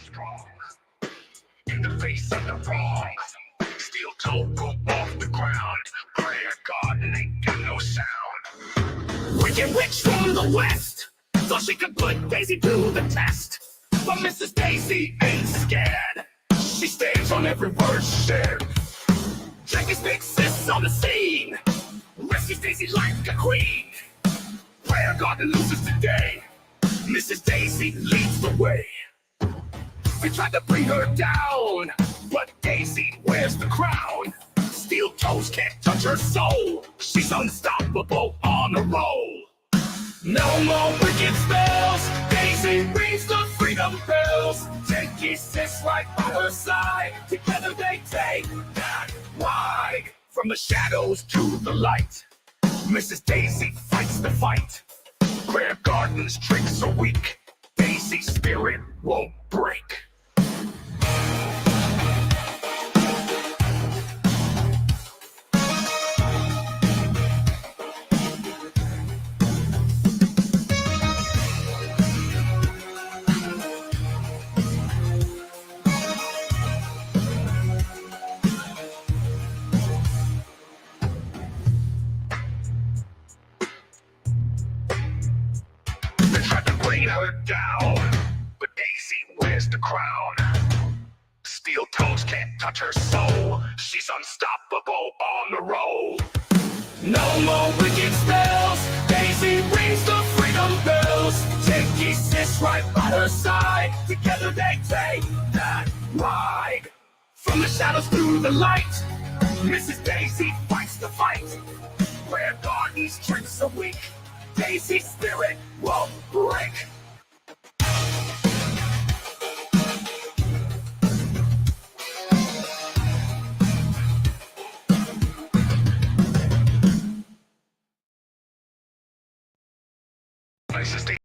strong. In the face of the wrong, steel toe broke off the ground. Prayer garden ain't got no sound. Wicked witch from the west thought she could put Daisy to the test, but Mrs. Daisy ain't scared. She stands on every word she said. Jackie's big sis on the scene rescues Daisy like a queen. Prayer garden loses today. Mrs. Daisy leads the way. They tried to bring her down, but Daisy wears the crown. Steel toes can't touch her soul. She's unstoppable on a roll. No more wicked spells. Daisy rings the freedom bells. Jakey sits right by her side. Together they take that ride. From the shadows to the light, Mrs. Daisy fights the fight. Prayer Garden's tricks are weak. Daisy's spirit won't break. They tried to bring her down, but Daisy wears the crown. Steel toes can't touch her soul. She's unstoppable on the roll. No more wicked spells. Daisy rings the freedom bells. Jakey sits right by her side. Together they take that ride. From the shadows to the light, Mrs. Daisy fights the fight. Prayer Garden's tricks are weak. Daisy's spirit won't break. Mrs. Daisy.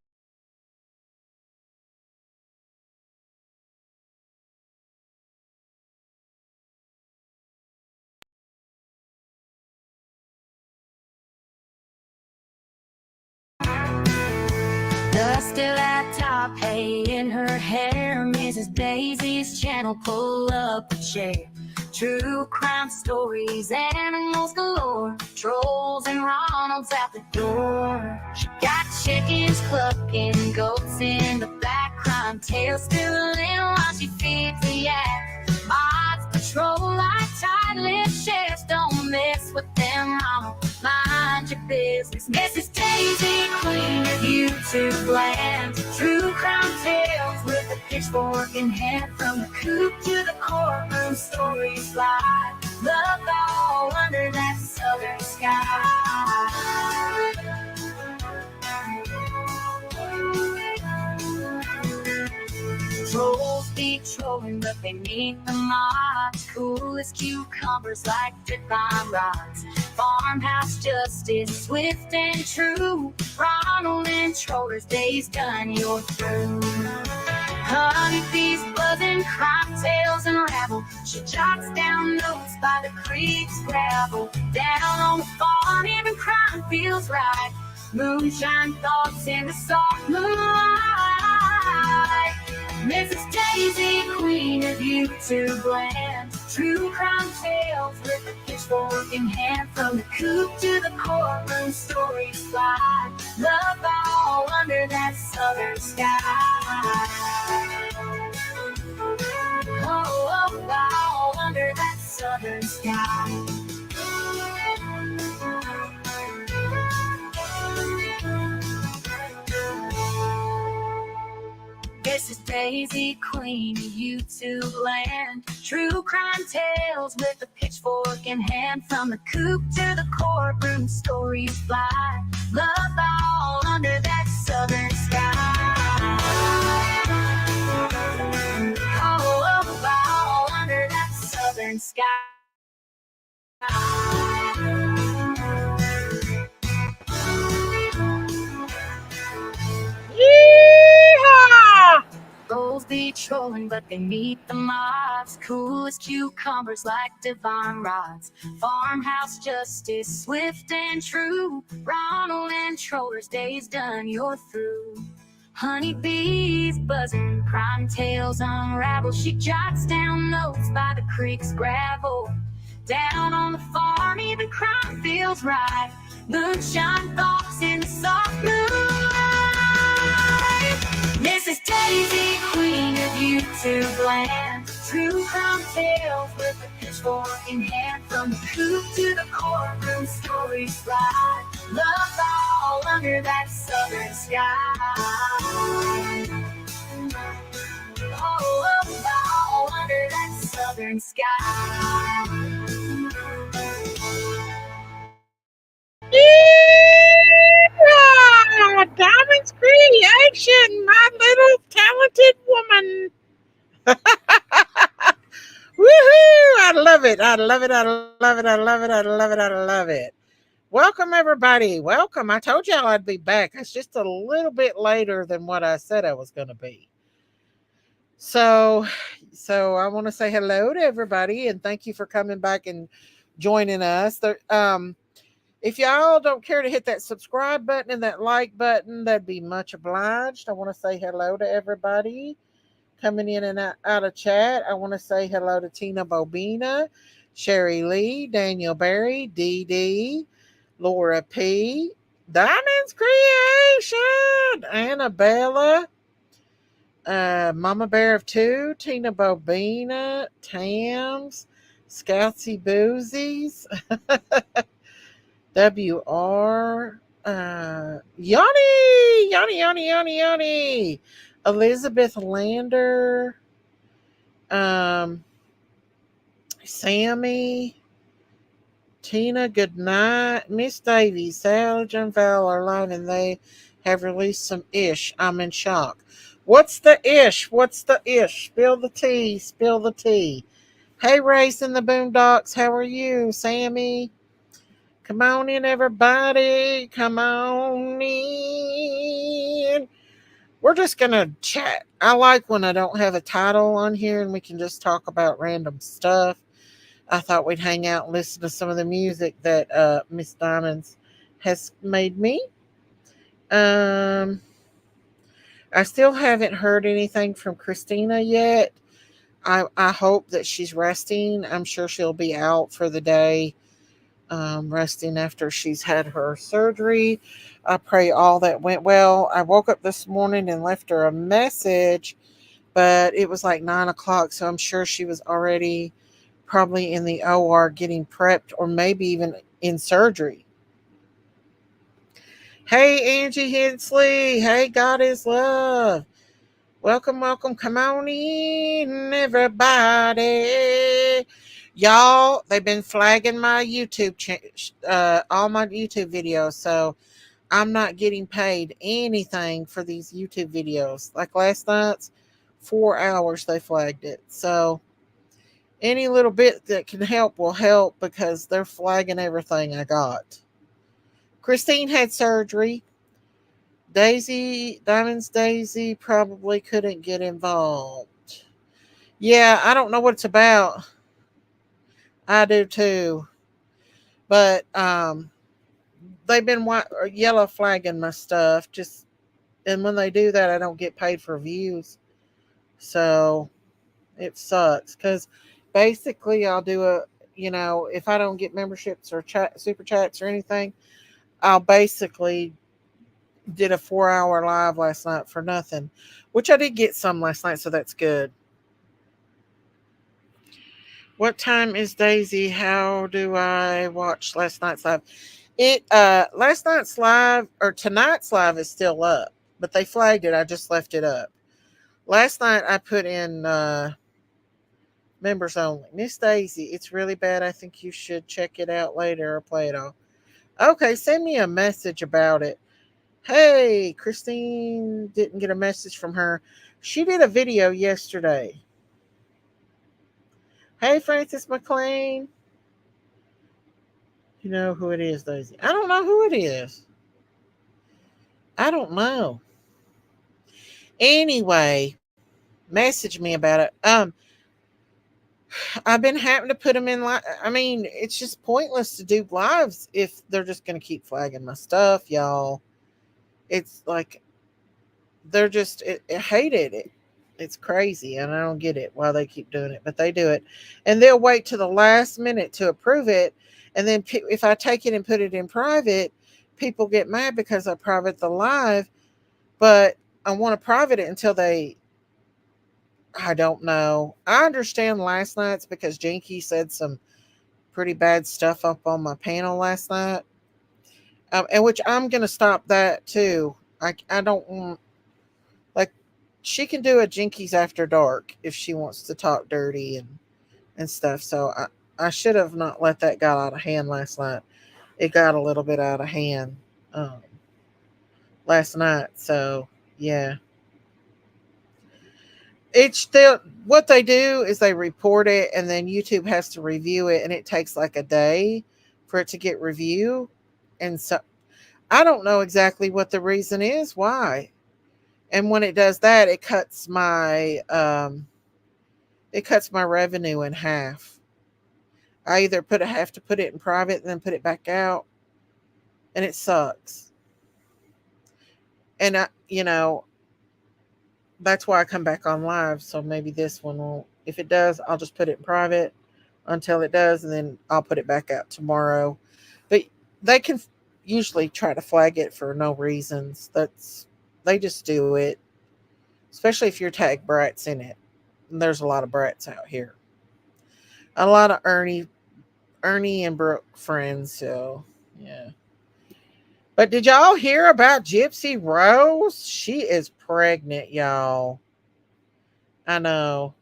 Dust still at top, hay in her hair. Mrs. Daisy's channel, pull up a chair. True crime stories, animals galore. Trolls and Ronalds at the door. She got chickens clucking, goats in the back. Crime tales spilling while she feeds the yak. Mods patrol like tight-lipped sheriffs. Don't mess with them, Ronald. Mind your business. Mrs. Daisy, queen of YouTube land. True crime tales with a pitchfork in hand. From the coop to the courtroom, stories fly. Love all under that southern sky. Trolls be trolling, but they meet the mods. Cool as cucumbers like divine rods. Farmhouse justice, swift and true. Ronald and Troller's days done, you're through. Honeybees buzzing, crime tales unravel. She jots down notes by the creek's gravel. Down on the farm, even crime feels right. Moonshine thoughts in the soft moonlight. Mrs. Daisy, queen of YouTube land. True crime tales with a pitchfork in hand. From the coop to the courtroom, stories fly. Love all under that southern sky. Oh, all under that southern sky. Mrs. Daisy, queen of YouTube land. True crime tales with a pitchfork in hand. From the coop to the courtroom, stories fly. Love all under that southern sky. Oh, all under that southern sky. Trolls be trolling, but they meet the mods. Cool as cucumbers like divine rods. Farmhouse justice, swift and true. Ronald and Troller's days done, you're through. Honeybees buzzing, crime tales unravel. She jots down notes by the creek's gravel. Down on the farm, even crime feels right. Moonshine thoughts in the soft moonlight. Mrs. Daisy, queen of YouTube land. True crime tales with a pitchfork in hand. From the coop to the courtroom, stories fly. Love all under that southern sky. Oh, love all under that southern sky. Yeah! Diamond's creation, my little talented woman. Woohoo! I love it. I love it. I love it. I love it. I love it. I love it. Welcome, everybody. Welcome. I told y'all I'd be back. It's just a little bit later than what I said I was going to be. So I want to say hello to everybody and thank you for coming back and joining us. If y'all don't care to hit that subscribe button and that like button, that'd be much obliged. I want to say hello to everybody coming in and out of chat. I want to say hello to Tina Bobina, Sherry Lee, Daniel Berry, Dee Dee, Laura P, Diamonds Creation, Annabella, Mama Bear of Two, Tina Bobina, Tams, Scoutsy Boozies, WR, Yanni, Elizabeth Lander, Sammy, Tina Goodnight, Miss Davies, Sally and Val are alone and they have released some ish. I'm in shock. What's the ish? What's the ish? Spill the tea. Spill the tea. Hey, Race in the Boondocks. How are you, Sammy? Come on in, everybody. Come on in. We're just going to chat. I like when I don't have a title on here and we can just talk about random stuff. I thought we'd hang out and listen to some of the music that Miss Diamonds has made me. I still haven't heard anything from Christina yet. I hope that she's resting. I'm sure she'll be out for the day, resting after she's had her surgery. I pray all that went well. I woke up this morning and left her a message, but it was like 9 o'clock, so I'm sure she was already probably in the OR getting prepped or maybe even in surgery. Hey, Angie Hensley. Hey, God is love. Welcome, welcome. Come on in, everybody. Y'all, they've been flagging my YouTube, all my YouTube videos. So I'm not getting paid anything for these YouTube videos. Like last night's 4 hours, they flagged it. So any little bit that can help will help because they're flagging everything I got. Christine had surgery. Diamond's Daisy probably couldn't get involved. Yeah, I don't know what it's about. I do too. But they've been white or yellow flagging my stuff. And when they do that, I don't get paid for views. So it sucks because basically I'll do if I don't get memberships or super chats or anything, I'll basically did a 4 hour live last night for nothing, which I did get some last night, so that's good. What time is Daisy? How do I watch last night's live? Last night's live or tonight's live is still up, but they flagged it. I just left it up. Last night I put in members only. Miss Daisy, it's really bad. I think you should check it out later or play it all. Okay, send me a message about it. Hey, Christine didn't get a message from her. She did a video yesterday. Hey, Francis McLean. You know who it is, Daisy? I don't know who it is. I don't know. Anyway, message me about it. I've been having to put them in. I mean, it's just pointless to do lives if they're just going to keep flagging my stuff, y'all. It's like they're just I hated it. It's crazy, and I don't get it why they keep doing it, but they do it, and they'll wait to the last minute to approve it, and then if I take it and put it in private, people get mad because I private the live, but I want to private it until they. I don't know. I understand last night's because Jinky said some pretty bad stuff up on my panel last night, and which I'm gonna stop that too. I don't want like she can do a Jinkies after dark if she wants to talk dirty and stuff. So I should have not let that get out of hand last night. It got a little bit out of hand um, last night. So yeah, it's still what they do is they report it and then YouTube has to review it, and it takes like a day for it to get review. And so I don't know exactly what the reason is why. And when it does that, it cuts my revenue in half. I either have to put it in private and then put it back out, and it sucks. And that's why I come back on live. So maybe this one won't. If it does, I'll just put it in private until it does, and then I'll put it back out tomorrow. But they can usually try to flag it for no reasons. They just do it, especially if you're tag brats in it. And there's a lot of brats out here. A lot of Ernie and Brooke friends. So yeah. But did y'all hear about Gypsy Rose? She is pregnant, y'all. I know.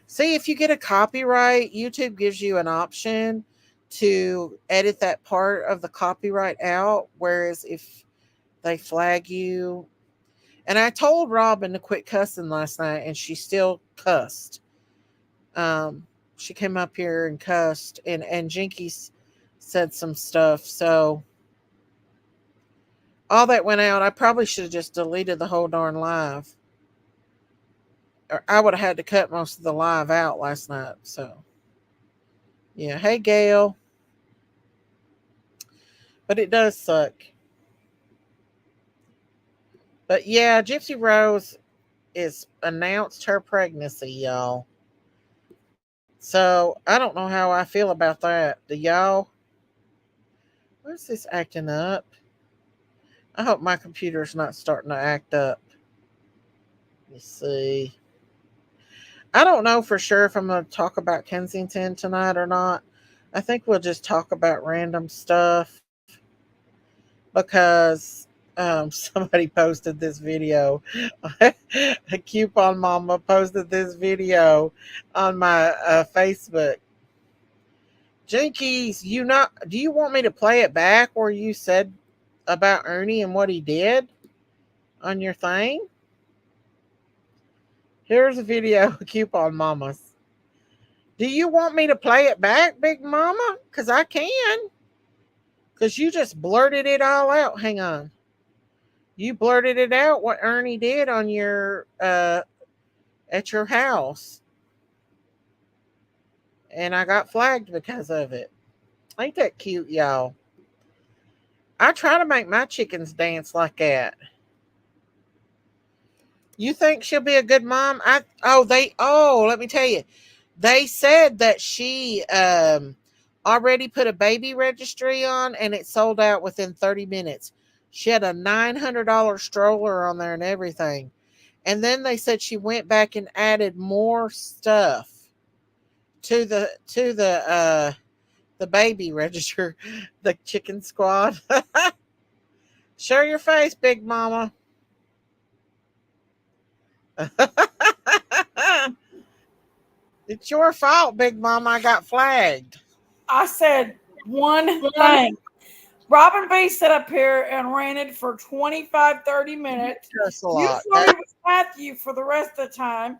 See, if you get a copyright, YouTube gives you an option to edit that part of the copyright out. Whereas if they flag you, and I told Robin to quit cussing last night, and she still cussed. She came up here and cussed, and Jinky said some stuff. So all that went out. I probably should have just deleted the whole darn live. Or I would have had to cut most of the live out last night. So yeah. Hey, Gail. But it does suck. But yeah, Gypsy Rose is announced her pregnancy, y'all. So I don't know how I feel about that. Do y'all? What's this acting up? I hope my computer's not starting to act up. Let me see. I don't know for sure if I'm going to talk about Kensington tonight or not. I think we'll just talk about random stuff because somebody posted this video. A coupon mama posted this video on my Facebook. Jinkies, do you want me to play it back where you said about Ernie and what he did on your thing? Here's a video of coupon mamas. Do you want me to play it back, Big Mama? Because I can. Because you just blurted it all out. Hang on. You blurted it out what Ernie did on your at your house. And I got flagged because of it. Ain't that cute, y'all? I try to make my chickens dance like that. You think she'll be a good mom? Let me tell you. They said that she already put a baby registry on and it sold out within 30 minutes. She had a $900 stroller on there and everything. And then they said she went back and added more stuff to the baby register, the chicken squad. Show your face, Big Mama. It's your fault, Big Mama. I got flagged. I said one thing. Robin B sat up here and ranted for 25, 30 minutes. That's a You lot. flirted with Matthew for the rest of the time.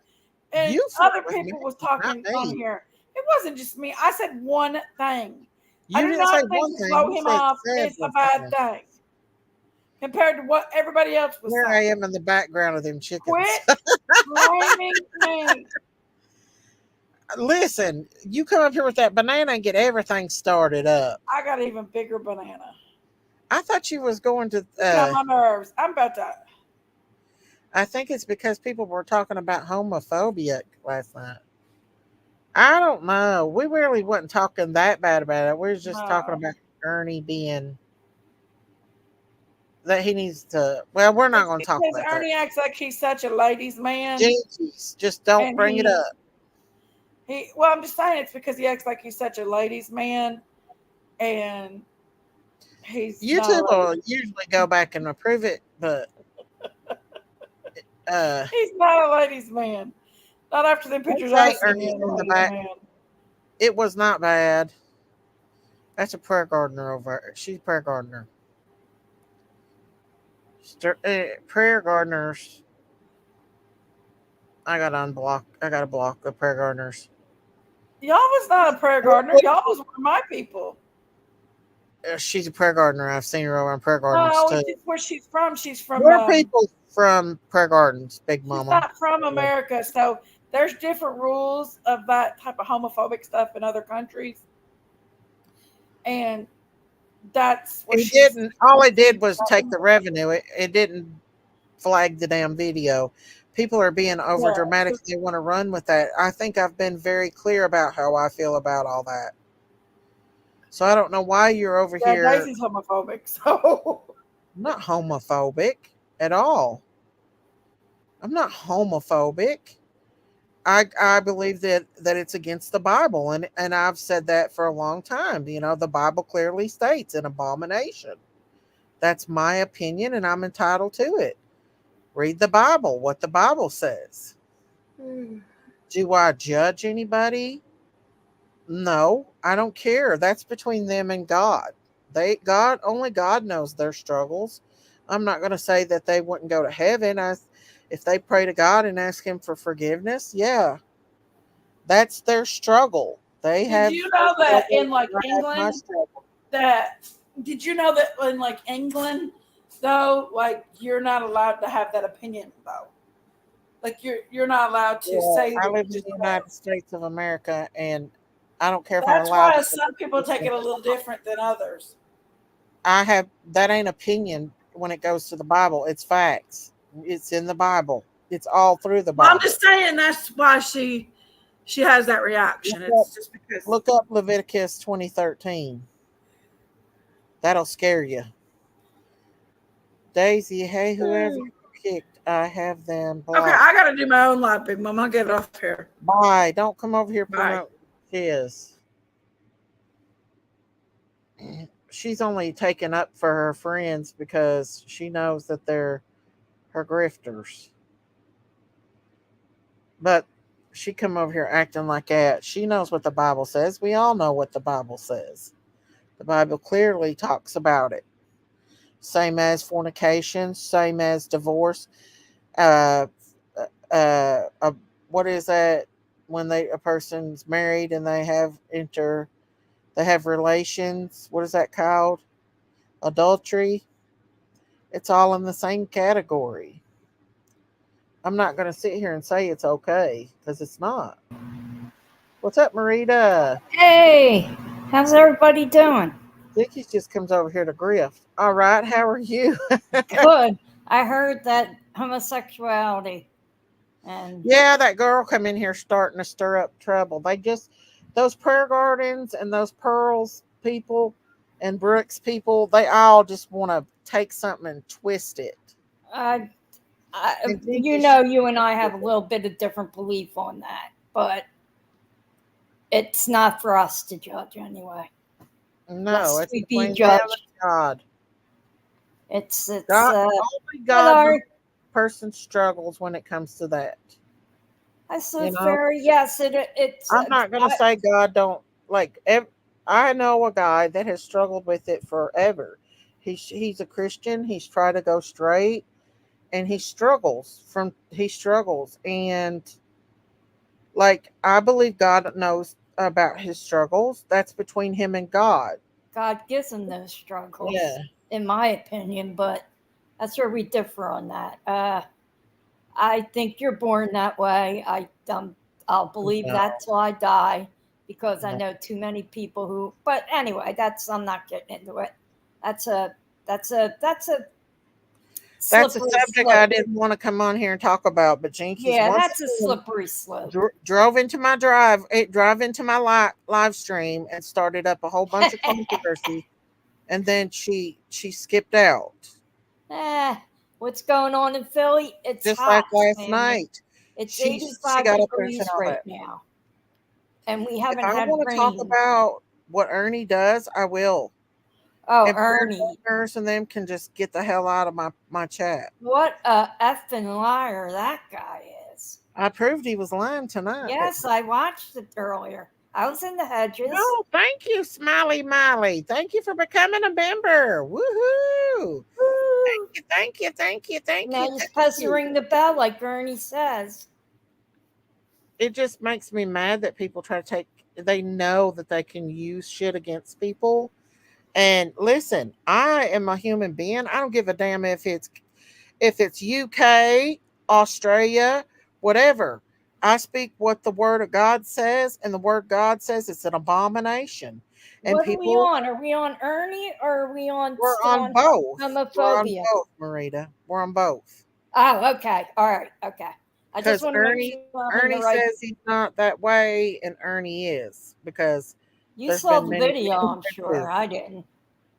And You other flirted with people me, was talking not on me. here. It wasn't just me. I said one thing. I You do didn't not say think one to thing. blow You him said off is a bad several thing compared to what everybody else was There I saying. am in the background of them chickens. Quit blaming me. Listen, you come up here with that banana and get everything started up. I got an even bigger banana. I thought you was going to. Get on my nerves. I'm about to. I think it's because people were talking about homophobia last night. I don't know. We really wasn't talking that bad about it. We was just talking No. about Ernie being that he needs to. Well, we're not It's going to talk because about that. Ernie acts like he's such a ladies' man, Jinkies, just don't and bring it up. he. Well, I'm just saying it's because he acts like he's such a ladies' man, and he's not YouTube a will ladies. usually go back and approve it, but uh, He's not a ladies' man. Not after the they pictures I say seen Ernie's him, in the ladies' back. man. It was not bad. That's a prayer gardener over. She's a prayer gardener. Prayer gardeners. I got to unblock. I got to block the prayer gardeners. Y'all was not a prayer gardener. Y'all was one of my people. She's a prayer gardener. I've seen her over in prayer gardens No, too. it's where she's from. She's from. More people from prayer gardens, Big She's Mama. not from America, so there's different rules of that type of homophobic stuff in other countries, and that's where It she's. didn't. All it did was take the revenue. It didn't flag the damn video. People are being over Yeah, dramatic. They want to run with that. I think I've been very clear about how I feel about all that. So I don't know why you're over yeah, here. Daisy's homophobic, so I'm not homophobic at all. I'm not homophobic. I believe that it's against the Bible, and I've said that for a long time. You know, the Bible clearly states an abomination. That's my opinion, and I'm entitled to it. Read the Bible, what the Bible says. Do I judge anybody? No, I don't care. That's between them and God. Only God knows their struggles. I'm not going to say that they wouldn't go to heaven. If they pray to God and ask Him for forgiveness, yeah, that's their struggle. They did have you know that struggles. in like I have my England struggle. that did you know that in like England though, like you're not allowed to have that opinion though. Like you're not allowed to Yeah, say I what live you in just the said. United States of America, and I don't care if I'm That's allowed why to. some people take it a little different than others. I have that ain't opinion when it goes to the Bible. It's facts. It's in the Bible. It's all through the Well, I'm Bible. just saying that's why she has that reaction. Look up, It's just because look up Leviticus 2013. That'll scare you. Daisy, hey, whoever you kicked, I have them okay, blocked. I gotta do my own live, Big Mom. I'll get it off here. Bye. Don't come over here Bye. promoting his. She's only taken up for her friends because she knows that they're her grifters. But she come over here acting like that. She knows what the Bible says. We all know what the Bible says. The Bible clearly talks about it. Same as fornication, same as divorce. Uh, uh, what is that when a person's married and they have relations? What is that called? Adultery. It's all in the same category. I'm not going to sit here and say it's okay because it's not. What's up, Marita? Hey, how's everybody doing? Dickie just comes over here to grift. All right, how are you? Good. I heard that homosexuality and Yeah, that girl come in here starting to stir up trouble. Those prayer gardens and those Pearls people and Brooks people, they all just want to take something and twist it. I, And you Dinky, know, you and I have a little bit of different belief on that, but it's not for us to judge anyway. no, Lest it's we be between them and judged. God. It's God, only well, God knows person struggles when it comes to that. I You said know, fair. Yes, it's. I'm not gonna say God don't like. I know a guy that has struggled with it forever. He's a Christian. He's tried to go straight, and he struggles, and like I believe God knows about his struggles. That's between him and God. God gives them those struggles, Yeah. in my opinion, but that's where we differ on that. I think you're born that way. I'll believe No, that till I die because I no. know too many people who. But anyway, I'm not getting into it. That's a That's a slippery subject I slope. didn't want to come on here and talk about, but Jinkies Yeah, once that's a again slippery slope. drove into my drive into my live stream and started up a whole bunch of controversy, and then she skipped out. Eh, what's going on in Philly? It's Just hot, like last Sammy. night. It's She 85 got up there and said degrees all right that. now, and we If haven't I had want to talk rain. about what Ernie does, I will. Oh, And Bird Ernie, Nurse and them can just get the hell out of my chat. what a effing liar that guy is. I proved he was lying tonight. Yes, I watched it earlier. I was in the hedges. Oh, thank you, Smiley Miley. Thank you for becoming a member. Woohoo! Woo! Thank you, thank you, thank Now you, you're thank supposed to you. ring the bell like Ernie says. It just makes me mad that people try to they know that they can use shit against people. And listen, I am a human being. I don't give a damn if it's UK, Australia, whatever. I speak what the word of God says, and the word of God says it's an abomination. And What are we people, on? Are we on Ernie or are we on we're still on on both. We're on homophobia? both, Marita. We're on both. Oh, okay. All right. Okay. I just Because want to make sure I'm in the Ernie right. says he's not that way, and Ernie is, because You there's saw been the many video, I'm sure. witnesses. I didn't.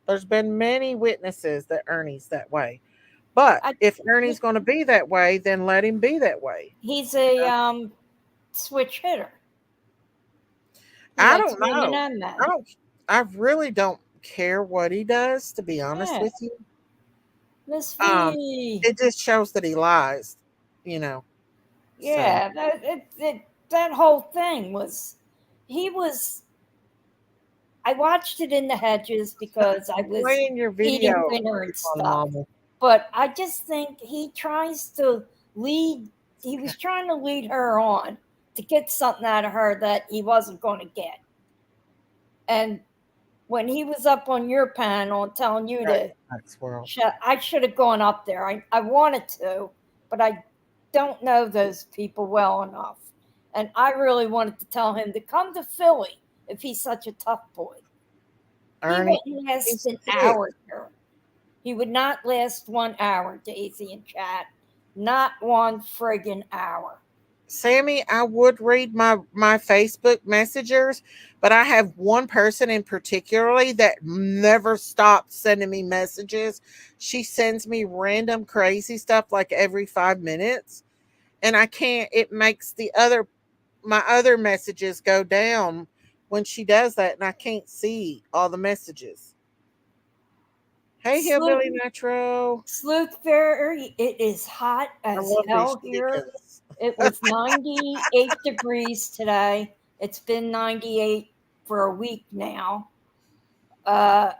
There's been many witnesses that Ernie's that way. But I, if Ernie's going to be that way, then let him be that way. he's a switch hitter. He I likes don't women know. and I men. don't. I really don't care what he does, to be honest Yeah. with you. Miss Um, V. it just shows that he lies, you know. So Yeah. That whole thing was. He was. I watched it in the hedges because I was playing your eating video dinner and on stuff. Mama. But I just think he tries to lead. He was trying to lead her on to get something out of her that he wasn't going to get. And when he was up on your panel telling you Right, to, Maxwell. I should have gone up there. I wanted to, but I don't know those people well enough. And I really wanted to tell him to come to Philly if he's such a tough boy. He Ernie, wouldn't last he's an sick. hour here. He would not last 1 hour, Daisy and chat. Not one friggin' hour. Sammy, I would read my Facebook messengers, but I have one person in particularly that never stops sending me messages. She sends me random crazy stuff like every 5 minutes, and I can't. It makes my other messages go down when she does that, and I can't see all the messages. Hey, Sleuth, Hillbilly Metro. Sleuth Fairy, it is hot I as love these hell here. chickens. It was 98 degrees today. It's been 98 for a week now. Uh,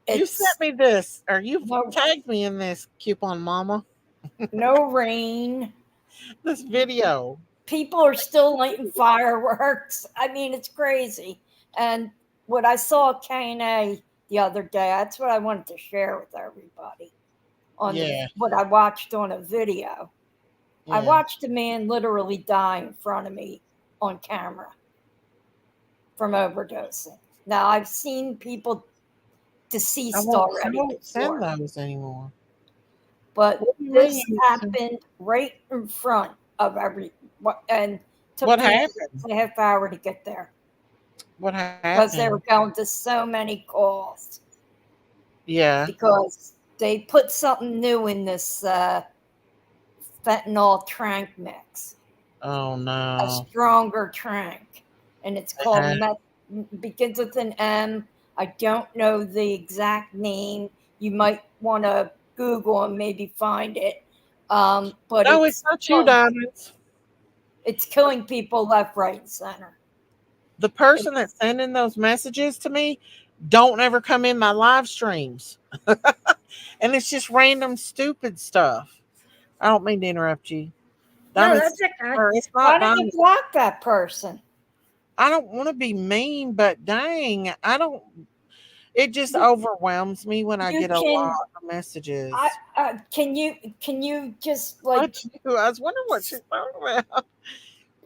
You it's sent me this, or you no, tagged me in this, coupon mama. no rain. This video. People are still lighting fireworks. I mean, it's crazy. And what I saw at K&A the other day, that's what I wanted to share with everybody on Yeah, what I watched on a video. I yeah. watched a man literally die in front of me on camera from overdosing. Now, I've seen people I deceased won't, I already won't send before, those anymore. but What do you this mean? happened right in front of and took What the ambulance happened? a half hour to get there What because they were happened? going to so many calls Yeah. because they put something new in this fentanyl trank mix, Oh a no. stronger trank, and it's called Uh-huh. begins with an M. I don't know the exact name. You might want to Google and maybe find it. But No, it's not you, Diamonds. it's killing people left, right, and center. The person It's, that's sending those messages to me don't ever come in my live streams. And it's just random stupid stuff. I don't mean to interrupt you. no, Diamonds, that's okay. or it's Why not don't you Diamond. block that person? I don't want to be mean, but dang, I don't. It just You, overwhelms me when I you get a lot can. of messages. Can you just I like do. I was wondering what she's talking about.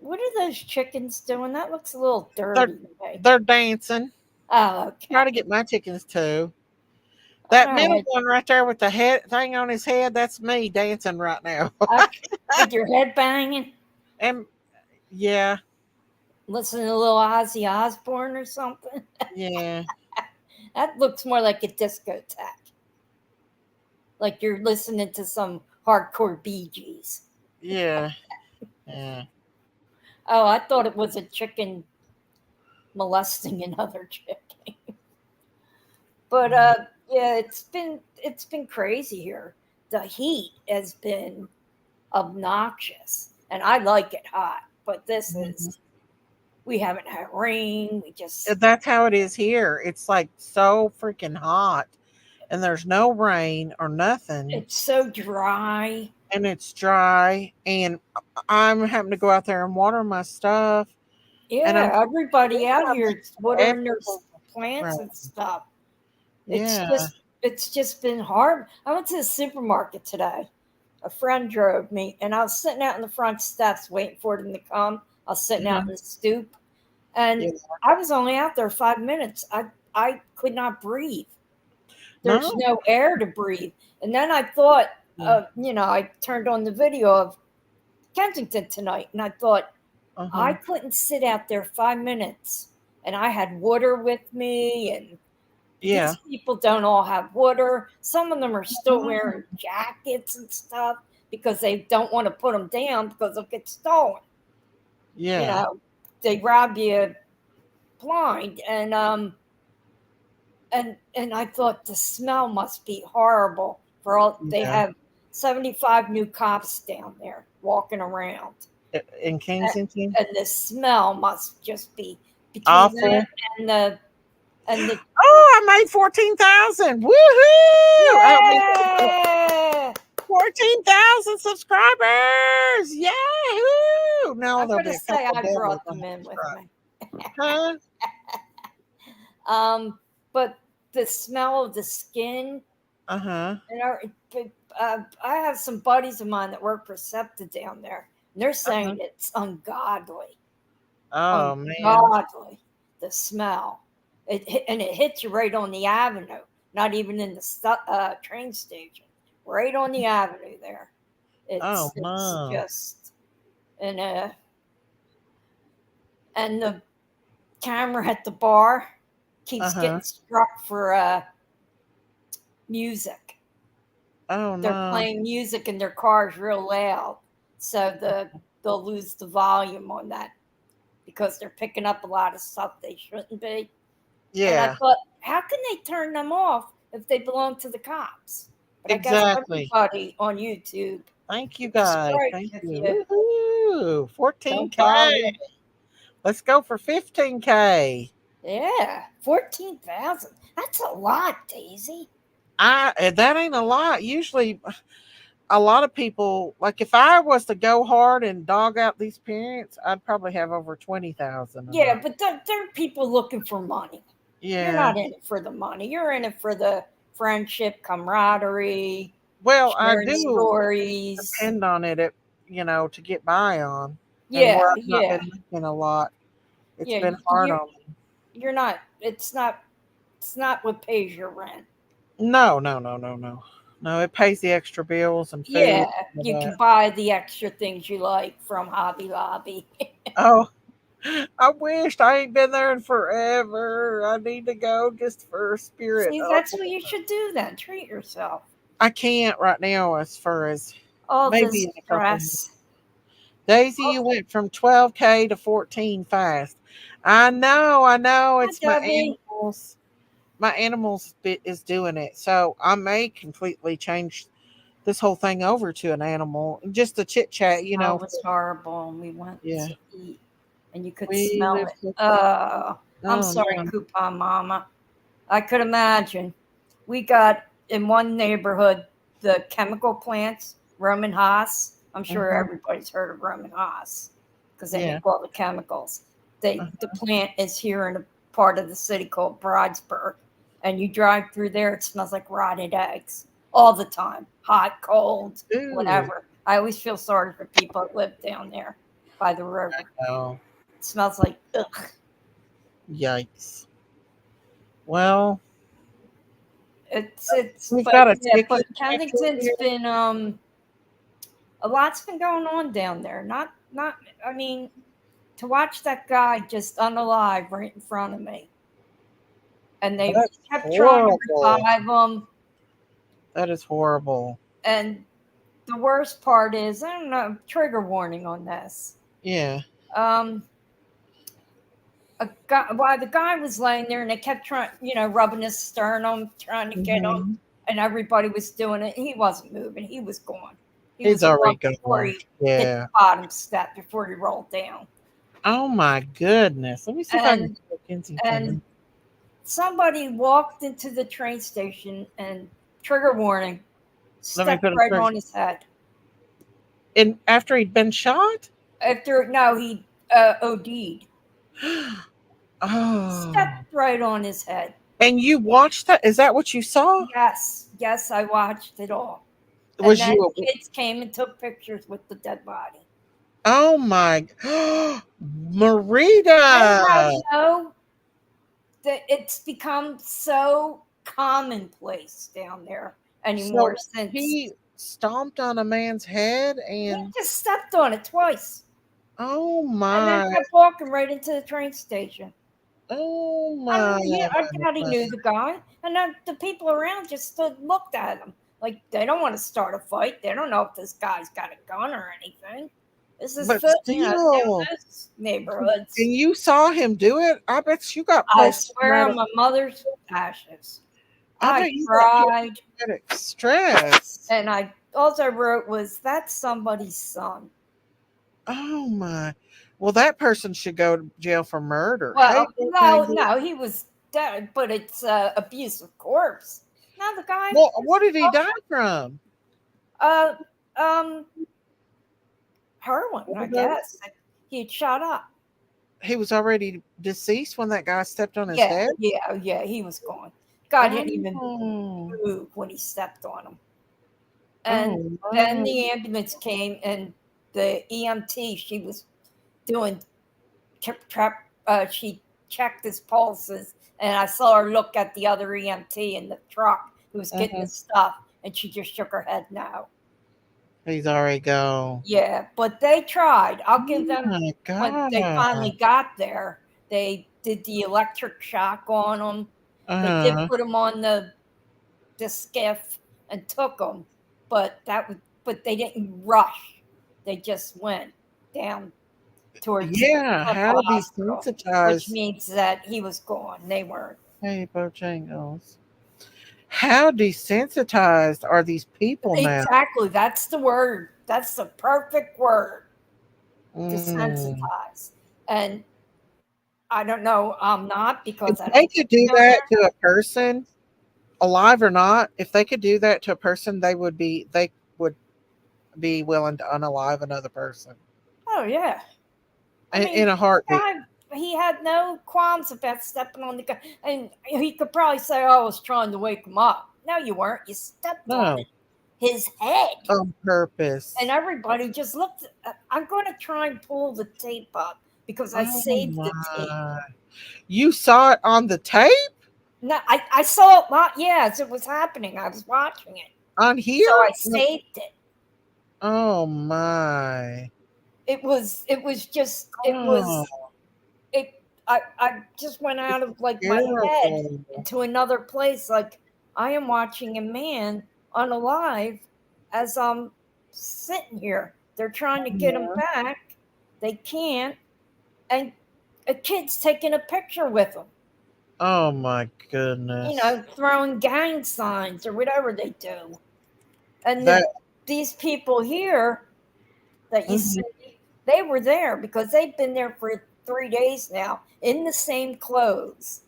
what are those chickens doing? That looks a little They're dirty to me. they're dancing. Oh, Try to okay. get my chickens too. That All middle right. one right there with the head thing on his head, that's me dancing right now. I, with your head banging, And yeah, listening to a little Ozzy Osbourne or something. yeah, That looks more like a discotheque. Like you're listening to some hardcore Bee Gees. yeah, yeah. Oh, I thought it was a chicken molesting another chicken. But yeah, it's been crazy here. The heat has been obnoxious, and I like it hot. But this Mhm. is we haven't had rain. We just That's how it is here. It's like so freaking hot, and there's no rain or nothing, it's so dry. and it's dry. And I'm having to go out there and water my stuff, and I'm Yeah, everybody out here is watering their everywhere. plants and stuff. It's Yeah. just it's just been hard. I went to the supermarket today. A friend drove me, and I was sitting out in the front steps waiting for them to come. I was sitting out Mhm. in the stoop, and Yeah. I was only out there 5 minutes. I could not breathe. There's No. no air to breathe. And then I thought, Yeah. I turned on the video of Kensington tonight, and I thought I Uh-huh. couldn't sit out there 5 minutes. And I had water with me, and Yeah. these people don't all have water. Some of them are still Mhm. wearing jackets and stuff because they don't want to put them down because they'll get stolen. You Yeah. know, they rob you blind, and I thought the smell must be horrible. For all they Yeah. have 75 new cops down there walking around, In Kensington. and the smell must just be between that Awful. and the Oh, I made 14,000. Woohoo! I mean, yeah. 14,000 subscribers. Yahoo! No, I'm there'll be gonna a say couple I dead ones brought on them in with subscribe. me. Huh? But the smell of the skin, Uh-huh. and I have some buddies of mine that work for SEPTA down there, and they're Uh-huh. saying it's ungodly, Oh man. ungodly, the smell. And it hits you right on the avenue, not even in the train station, right on the avenue there. Oh It's no. just and uh and the camera at the bar keeps Uh-huh. getting struck for music. Oh They're no. playing music in their cars real loud, so they'll lose the volume on that because they're picking up a lot of stuff they shouldn't be. And I Yeah, thought, how can they turn them off if they belong to the cops? But I guess exactly. everybody on YouTube Thank you gets a guys. strike Thank if you. you Woohoo. don't 14K. bother. Let's go for 15K. Yeah, 14,000. That's a lot, Daisy. That ain't a lot. Usually a lot of people, like if I was to go hard and dog out these parents, I'd probably have over 20,000 a Yeah, night. but there are people looking for money. You're Yeah. not in it for the money. You're in it for the friendship, camaraderie, Well, I sharing do stories. depend on it, to get by on. And Yeah, where I've not yeah, been making a lot, it's yeah. been hard on me. You're not. It's not. It's not what pays your rent. No, no, no, no, no. No, it pays the extra bills and food Yeah, and all you that. can buy the extra things you like from Hobby Lobby. Oh, I wished I ain't been there in forever. I need to go just for a spirit See, of that's what you should do then. Treat yourself. I can't right now as far as All maybe this in a couple of stress. Daisy, Oh, you went from 12K to 14 fast. I know. hi, It's my Debbie. animals. My animals bit is doing it. So I may completely change this whole thing over to an animal. Just a chit chat. Smell was horrible, and we went Yeah. to eat, and you could We smell live it. with I'm oh sorry, no. Coupon Mama. I could imagine. We got in one neighborhood the chemical plants, Roman Haas. I'm sure Uh-huh. everybody's heard of Roman Haas because they Yeah. make all the chemicals. The Uh-huh. plant is here in a part of the city called Bridesburg, and you drive through there, it smells like rotted eggs all the time, hot, cold, Ooh. whatever. I always feel sorry for people that live down there by the river. Oh, It smells like ugh. yikes. Well, It's We've but got a yeah, ticket but factory Kensington's here. been a lot's been going on down there. Not I mean, to watch that guy just unalive right in front of me, and they That's kept trying to horrible. revive him. That is horrible. And the worst part is, I don't know, trigger warning on this. Yeah. Um, while the guy was laying there, and they kept trying, rubbing his sternum, trying to get him, Hmm. and everybody was doing it. He wasn't moving. He was gone. He He's was already gone before gone. he hit Yeah. the bottom step, before he rolled down. Oh my goodness. Let me see if I can And go and Kensington. somebody walked into the train station, and trigger warning, Let me stepped put a right first. on his head. And after he'd been shot? After no, he OD'd. Oh. Stepped right on his head. And you watched that? Is that what you saw? Yes, I watched it all. And Was then you? kids came and took pictures with the dead body. Oh my. I don't Marita. know that it's become so commonplace down there anymore So since he stomped on a man's head he and just stepped on it twice oh and then my. kept walking right into the train station. Oh I my. mean, yeah, I doubt he knew the guy, and then the people around just stood and looked at him like they don't want to start a fight. They don't know if this guy's got a gun or anything. This is But down still. those neighborhoods. And you saw him do it? I bet you got I post swear on traumatic. my mother's ashes. I I bet you got post cried, traumatic stress. and all I wrote was, "That's somebody's son." Oh my. Well, that person should go to jail for murder. Hey, Well, Bojangles. no, he was dead, but it's abuse of corpse. Now the guy, Well, what did he die from? uh, um, heroin, I Overdose? guess. He had shot up. He was already deceased when that guy stepped on his Yeah, head? yeah, he was gone. Guy didn't even Oh. move when he stepped on him. And Oh then my. the ambulance came, and the EMT, she was doing she checked his pulses, and I saw her look at the other EMT in the truck who was getting the Uh-huh. stuff, and she just shook her head no. He's already gone. Yeah, but they tried. I'll give Oh them, my when they finally God. got there, they did the electric shock on them. They did Uh-huh. put them on the skiff and took them, but they didn't rush. They just went down towards Yeah, how Temple Hospital, which desensitized. means that he was gone. They weren't. Hey, Bojangles. How desensitized are these people now? Exactly. That's the word. That's the perfect word. Mm. Desensitized. And I don't know. I'm not, If because I they don't could do live down that there. to a person, alive or not, if they could do that to a person, they would be willing to unalive another person Oh yeah. I mean, in a this heartbeat. guy, he had no qualms about stepping on the guy, and he could probably say, "Oh, I was trying to wake him up." No, you weren't. You stepped on No, his head. on purpose. And everybody just looked. I'm going to try and pull the tape up because I Oh saved the tape. my! You saw it on the tape No, I saw it. Yeah, as it was happening, I was watching it, on so I here. saved it. Oh my! It was. It was just. It Oh, was. It. I just went out of like my head terrible. into another place. Like, I am watching a man unalive as I'm sitting here. They're trying to get him back. They can't, and a kid's taking a picture with him. Oh my goodness! Throwing gang signs or whatever they do. And That. these people here that you Mhm. see, they were there because they've been there for 3 days now in the same clothes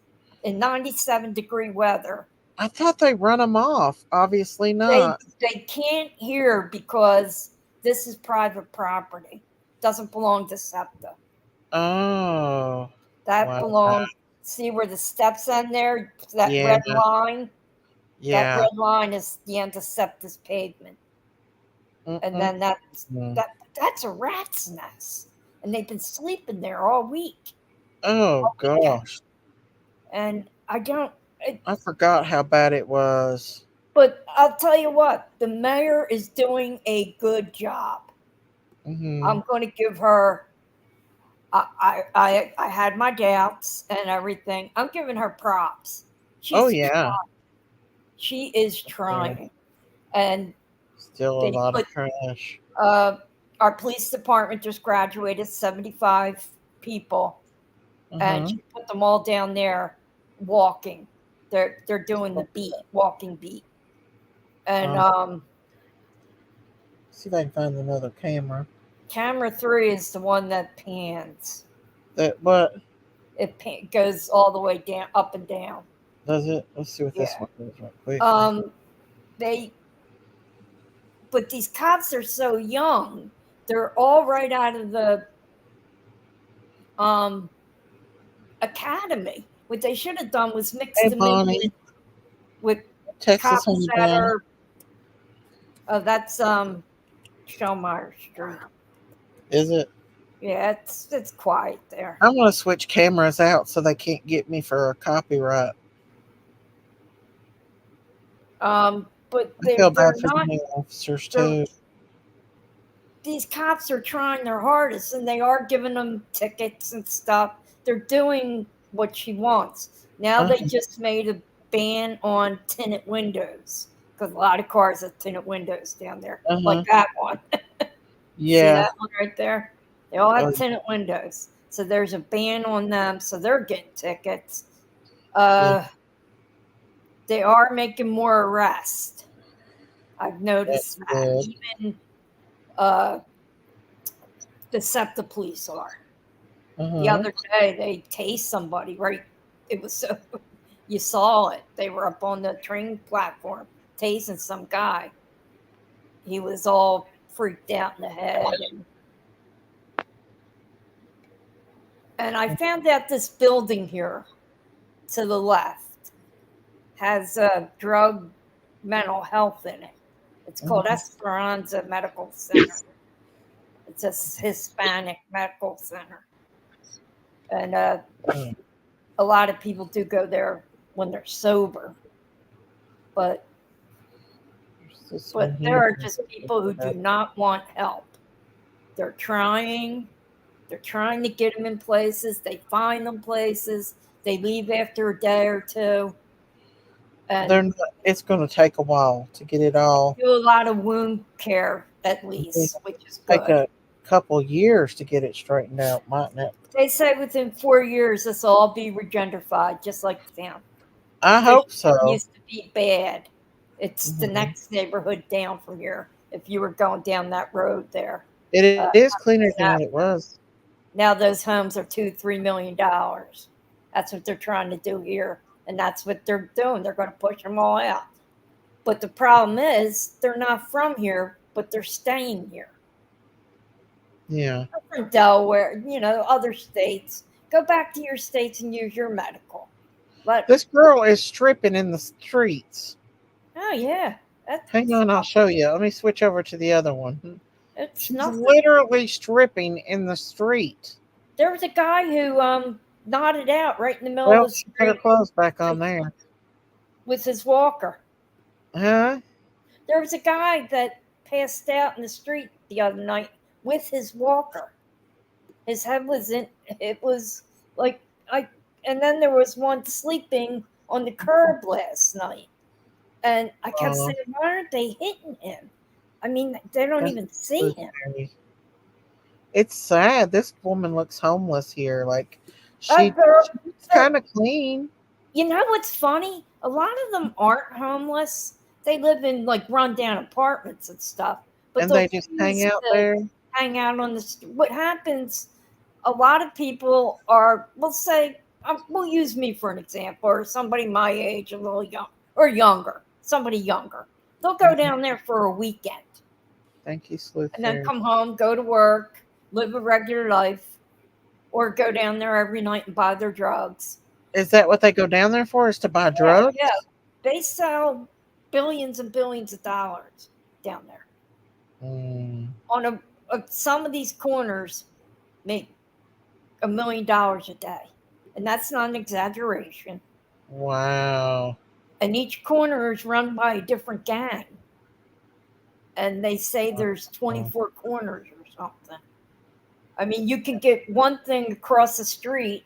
in 97-degree weather. I thought they run them off. Obviously They not. they can't hear because this is private property. Doesn't belong to SEPTA. Oh, That wow. belongs. See where the steps end there? That Yeah, red line. That yeah. red line is the end of SEPTA's pavement. And then Mm-mm. that's a rat's nest, and they've been sleeping there all week, Oh all weekend. gosh. And I don't. I forgot how bad it was. But I'll tell you what, the mayor is doing a good job. Hmm. I'm going to give her. I had my doubts and everything. I'm giving her props. Oh She's yeah, she is yeah. trying, and Still a they lot of put trash. uh, our police department just graduated 75 people, and Uh-huh. she put them all down there walking. They're doing the beat, walking beat, and Uh, see if I can find another camera. camera 3 is the one that pans. That what Goes all the way down, up and down. does it? Let's see what this Yeah. one is real quick. They, but these cops are so young. They're all right out of the um, academy. What they should have done was mix Hey them in Bonnie, with Texas cops Honey that Bun. are. That's Shellmeyer Street. Is it? Yeah, it's quiet there. I want to switch cameras out so they can't get me for a copyright. But I feel they're bad for the not. new officers They're too. These cops are trying their hardest, and they are giving them tickets and stuff. They're doing what she wants. Now they Uh-huh. just made a ban on tinted windows because a lot of cars have tinted windows down there, like Uh-huh. that one. See Yeah. that one right there? They all Oh, have tinted windows, so there's a ban on them. So they're getting tickets. yeah. They are making more arrests. I've That's noticed that. good. Even uh, the SEPTA police are. The Uh-huh. other day, they tased somebody, right? It was so, you saw it. They were up on the train platform tasing some guy. He was all freaked out in the head. And I found out this building here to the left has a drug mental health in it. It's called Uh-huh. Esperanza Medical Center. It's a Hispanic medical center. And Uh, a lot of people do go there when they're sober. But there's this one but here. there are just people who do not want help. They're trying. They're trying to get them in places. They find them places. They leave after a day or two, They're and not, it's going to take a while to get it all. do a lot of wound care at It least, which is take good. a couple years to get it straightened out, mightn't it? They say within 4 years this will all be regentrified, just like the town. I hope Fishtown so. used to be bad. It's the Hmm. next neighborhood down from here. If you were going down that road there, It uh, is cleaner than that what it was. now those homes are $2-3 million. That's what they're trying to do here, and that's what they're doing. They're going to push them all out. But the problem is they're not from here, but they're staying here. Yeah. They're from Delaware, other states. Go back to your states and use your medical. But This girl is stripping in the streets. oh yeah, Hang that's on, I'll show you. Let me switch over to the other one. it's She's nothing. literally stripping in the street. There was a guy who nodded out right in the middle of Well, the she put her street clothes back on there. with his walker. Huh? There was a guy that passed out in the street the other night with his walker. His head was in it was like I and then there was one sleeping on the curb last night. And I kept Oh, saying, why aren't they hitting him? I mean, they don't that's even see him. very. It's sad. This woman looks homeless here. Like Uh, she's they're, kind of clean, you know what's funny? A lot of them aren't homeless. They live in like rundown apartments and stuff, but and they'll they just hang choose out to there. hang out on the street. What happens? A lot of people are. We'll say, we'll use me for an example, or somebody my age, a little young or younger, somebody younger. They'll go Mhm. down there for a weekend Thank you, Sleuth and then Fairy. come home, go to work, live a regular life, or go down there every night and buy their drugs. Is that what they go down there for? Is to buy Yeah, drugs? yeah. They sell billions and billions of dollars down there. Mm, On some of these corners make $1 million a day, and that's not an exaggeration. Wow. And each corner is run by a different gang. And they say there's 24 corners or something. I mean, you can get one thing across the street,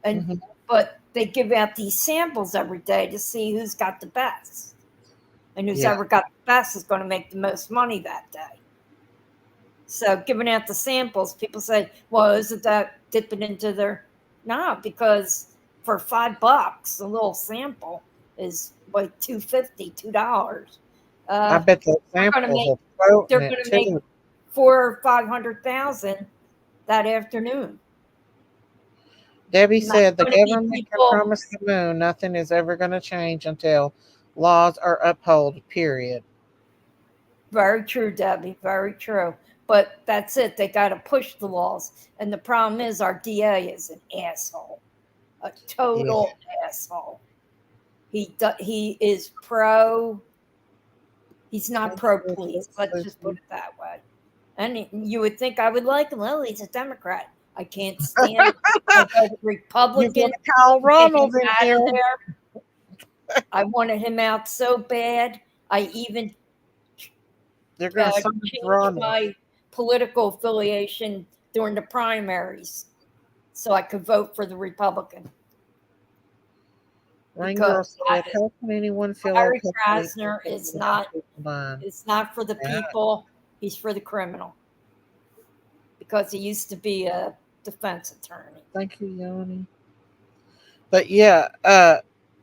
and Mhm. but they give out these samples every day to see who's got the best. And who's Yeah. ever got the best is going to make the most money that day. So giving out the samples, people say, well, isn't that dipping into their... No, because for $5, a little sample is like $2.50, $2. I bet the They're going to samples make are floating they're it going to make too. 400,000 or 500,000 that afternoon. Debbie And that's said the going to be government can people... promise the moon nothing is ever going to change until laws are upheld, period. Very true, Debbie. Very true. But that's it. They got to push the laws. And the problem is our DA is an asshole, a Yeah. total asshole. He is pro. He's not pro police. Let's just put it that way. And you would think I would like him. Well, he's a Democrat. I can't stand him. I voted You're Republican. going to call Get him Ronald in out here. of there. I wanted him out so bad. I even They're going to summon changed Ronald. my political affiliation during the primaries so I could vote for the Republican. Rain Girl Because said, how can anyone feel Larry okay? Krasner is not... It's not for the Yeah. people. He's for the criminal. Because he used to be a defense attorney. Thank you, Yoni. But yeah,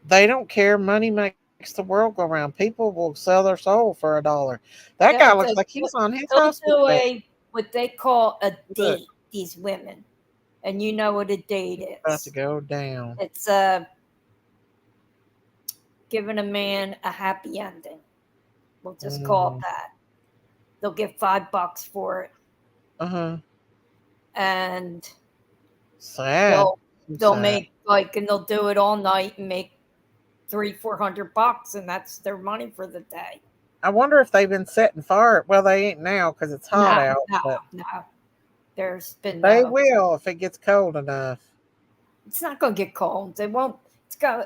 they don't care. Money makes the world go round. People will sell their soul for $1. That guy looks like he's on his He'll hospital do bed. what they call a Look. date, these women. And you know what a date About is. to go down. It's giving a man a happy ending. We'll just call it that. They'll get $5 for it. Uh-huh. And Sad. they'll Sad. make and they'll do it all night and make $300-400, and that's their money for the day. I wonder if they've been setting fire. Well, they ain't now because it's hot out. But No. There's been they will if it gets cold enough. It's not going to get cold. They won't. It's going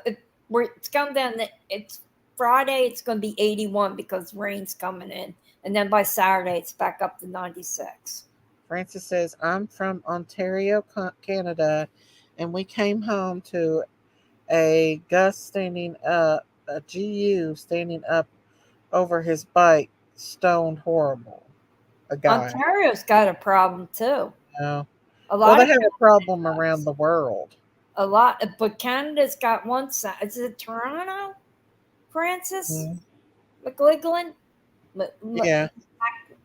down. It's Friday. It's going to be 81 because rain's coming in, and then by Saturday it's back up to 96. Francis says, I'm from Ontario, Canada, and we came home to a GU standing up over his bike, stoned horrible. A guy. Ontario's got a problem too. No. A lot. Well, they have a problem around the world. A lot, but Canada's got one side. Is it Toronto, Francis? McLiglin? Yeah.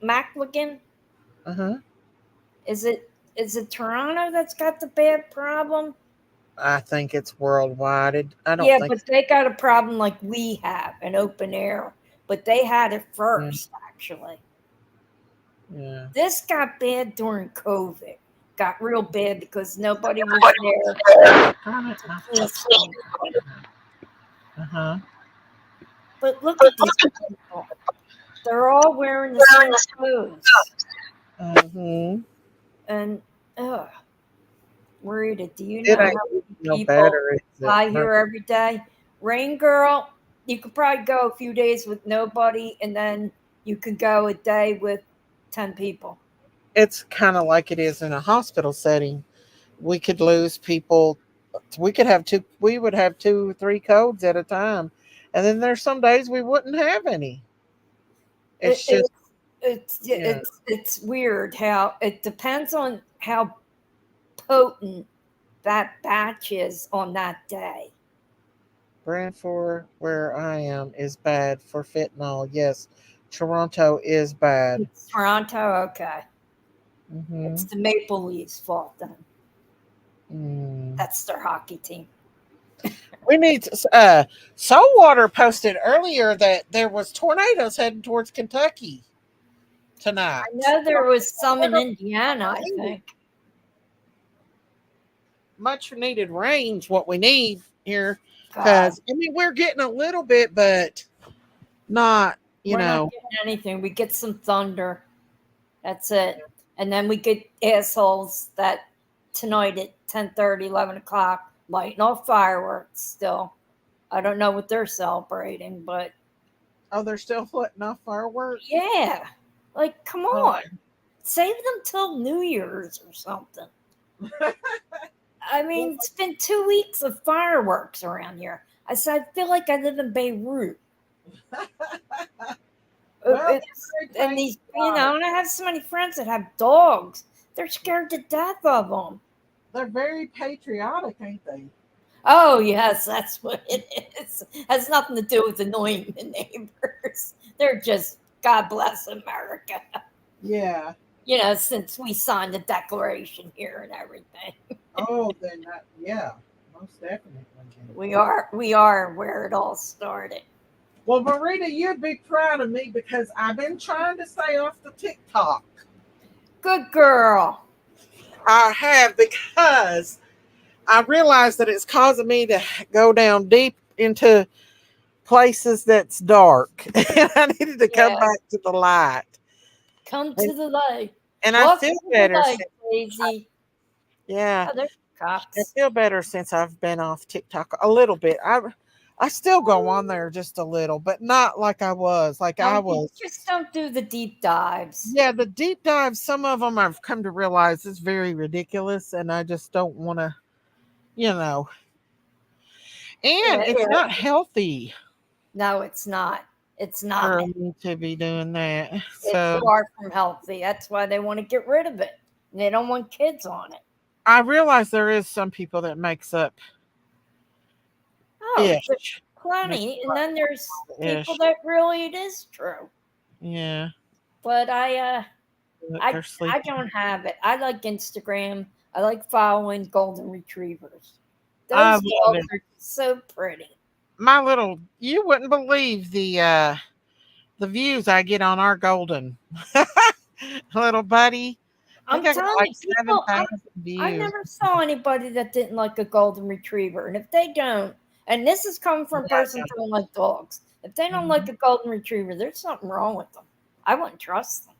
Macligan? Uh-huh. Is it Toronto that's got the bad problem? I think it's worldwide. I don't think but they got a problem like we have, an open air. But they had it first, actually. Yeah. This got bad during COVID. Got real bad because nobody was there. Uh-huh. But look at these people. They're all wearing the same clothes. Mm-hmm. And, Rita, do you know how many people better, fly here every day? Rain Girl, you could probably go a few days with nobody, and then you could go a day with 10 people. It's kind of like it is in a hospital setting. We could lose people. We would have 2, 3 codes at a time. And then there's some days we wouldn't have any. It's weird how it depends on how potent that batch is on that day. Brantford, where I am, is bad for fentanyl. Yes, Toronto is bad. It's Toronto, okay. Mm-hmm. It's the Maple Leafs' fault then. Mm. That's their hockey team. We need Saltwater posted earlier that there was tornadoes heading towards Kentucky tonight. I know there was some in Indiana, I think. Much needed rain's what we need here. Because, we're getting a little bit, but not, We're not getting anything. We get some thunder. That's it. And then we get assholes that tonight at 10:30, 11 o'clock, lighting off fireworks still. I don't know what they're celebrating, but Oh, they're still letting off fireworks. yeah, like come Oh, on, save them till New Year's or something. I mean, it's been 2 weeks of fireworks around here. I said, I feel like I live in Beirut. well, It's they're and very these, and I have so many friends that have dogs. They're scared to death of them. they're very patriotic, ain't they? Oh yes, that's what it is. Has nothing to do with annoying the neighbors. They're just God bless America. Yeah. Since we signed the Declaration here and everything, Oh, then that, yeah, most definitely. we are where it all started. Well, Marita, you'd be proud of me because I've been trying to stay off the TikTok. Good girl. I have because I realized that it's causing me to go down deep into places that's dark. And I needed to come Yes. back to the light. Come And, to the light. and I Welcome feel to the better light, since, Daisy. yeah, Oh, there's I cops. feel better since I've been off TikTok a little bit. I still go on there just a little, but not like I was. Like I No, you was. just don't do the deep dives. Yeah, the deep dives, some of them I've come to realize is very ridiculous, and I just don't want to, you know, and Yeah, it's not healthy no, it's not. It's not. for me to be doing that. It's So far from healthy. That's why they want to get rid of it. They don't want kids on it. I realize there is some people that makes up Oh, there's ish. Makes plenty. And then there's up people ish. that really it is true. Yeah. But That I they're I sleeping. don't have it. I like Instagram. I like following golden retrievers. I Those love dogs it. are so pretty. My little, you wouldn't believe the views I get on our golden little buddy. I think I'm I got telling like you, people, 7,000 I views. never saw anybody that didn't like a golden retriever. And if they don't, and this is coming from a Yeah, person who don't like dogs, if they don't like mhm. a golden retriever, there's something wrong with them. I wouldn't trust them.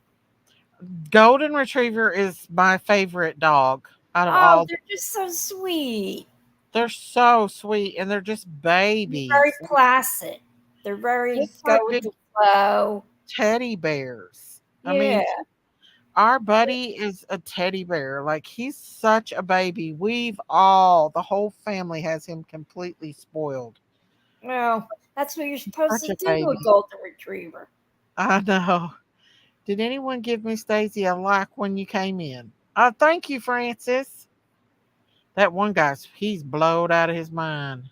Golden Retriever is my favorite dog out of Oh, all. they're just so sweet. They're so sweet and they're just They're very babies. placid. They're very Just go like with big the flow. teddy bears. I Yeah. mean, our buddy is a teddy bear. Like he's such a baby. The whole family has him completely spoiled. Well, that's what you're supposed Such to a do to a baby. golden retriever. I know. Did anyone give Miss Daisy a like when you came in? Thank you, Francis. That one guy's he's blowed out of his mind.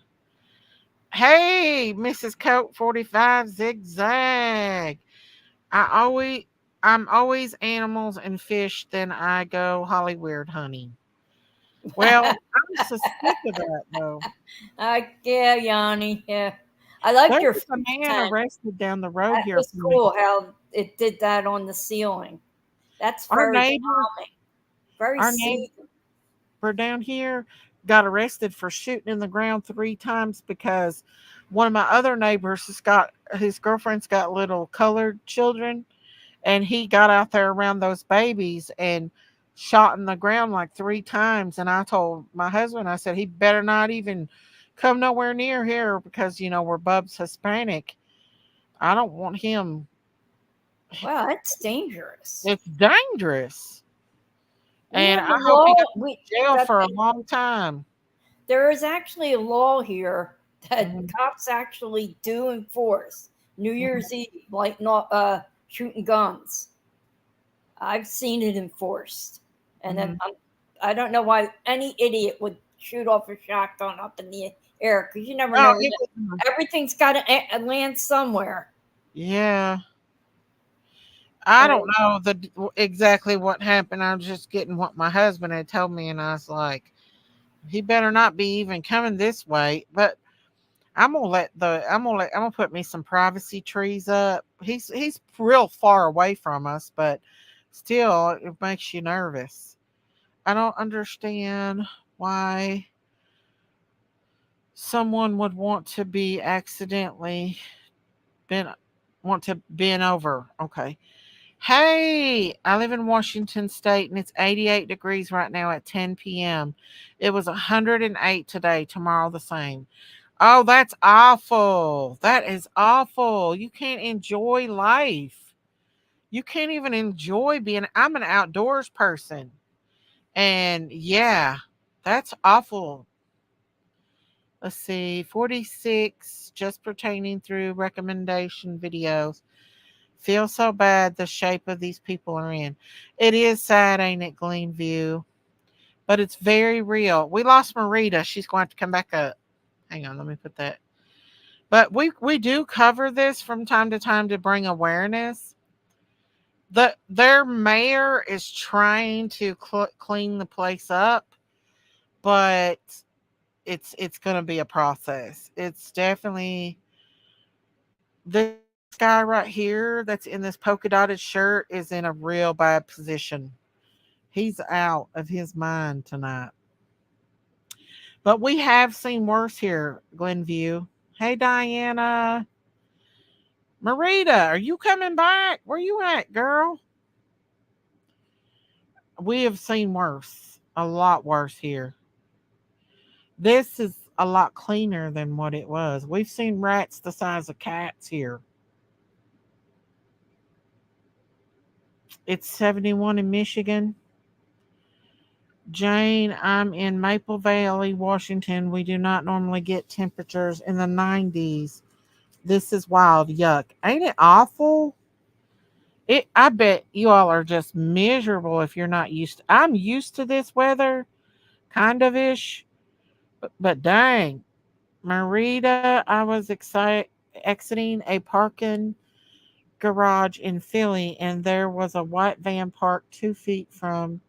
Hey, Mrs. Coat 45 zigzag. I always I'm always animals and fish, then I go Hollywood hunting. Well, I'm so sick of that though. Yeah, Yanni. Yeah. I like There your was a fish man tank. arrested down the road That here was from me. cool how it did that on the ceiling. That's Our very neighbor, calming, very our neighbor soothing. down here got arrested for shooting in the ground 3 times because one of my other neighbors has got his girlfriend's got little colored children, and he got out there around those babies and shot in the ground like 3 times. And I told my husband, I said he better not even come nowhere near here because where Bub's Hispanic. I don't want him. Wow, that's dangerous. It's dangerous, We and have I a hope he law. goes We to jail that for a long time. There is actually a law here that Mhm, cops actually do enforce New mhm, Year's Eve, like not shooting guns. I've seen it enforced, and then mhm. I don't know why any idiot would shoot off a shotgun up in the air because you never Oh, know. Everything's got to land somewhere. yeah. I don't And know exactly what happened. I was just getting what my husband had told me, and I was like, he better not be even coming this way. But I'm gonna put me some privacy trees up. He's real far away from us, but still, it makes you nervous. I don't understand why someone would want to be accidentally been want to bend over. Okay. Hey, I live in Washington State and it's 88 degrees right now at 10 p.m. It was 108 today, tomorrow the same. Oh, that's awful. That is awful. You can't enjoy life. You can't even enjoy being. I'm an outdoors person. And yeah, that's awful. Let's see, 46 just pertaining through recommendation videos. Feel so bad the shape of these people are in. It is sad, ain't it, Glenview? But it's very real. We lost Marita. She's going to have to come back up. Hang on, let me put that. But we do cover this from time to time to bring awareness. Their mayor is trying to clean the place up, but it's going to be a process. It's definitely this guy right here that's in this polka dotted shirt is in a real bad position. He's out of his mind tonight. But we have seen worse here, Glenview. Hey, Diana. Marita, are you coming back? Where you at, girl? We have seen worse. A lot worse here. This is a lot cleaner than what it was. We've seen rats the size of cats here. It's 71 in Michigan. Jane, I'm in Maple Valley, Washington. We do not normally get temperatures in the 90s. This is wild. Yuck. Ain't it awful? I bet you all are just miserable if you're not used to. I'm used to this weather, kind of ish, but dang, Marita, I was exiting a parking garage in Philly, and there was a white van parked 2 feet from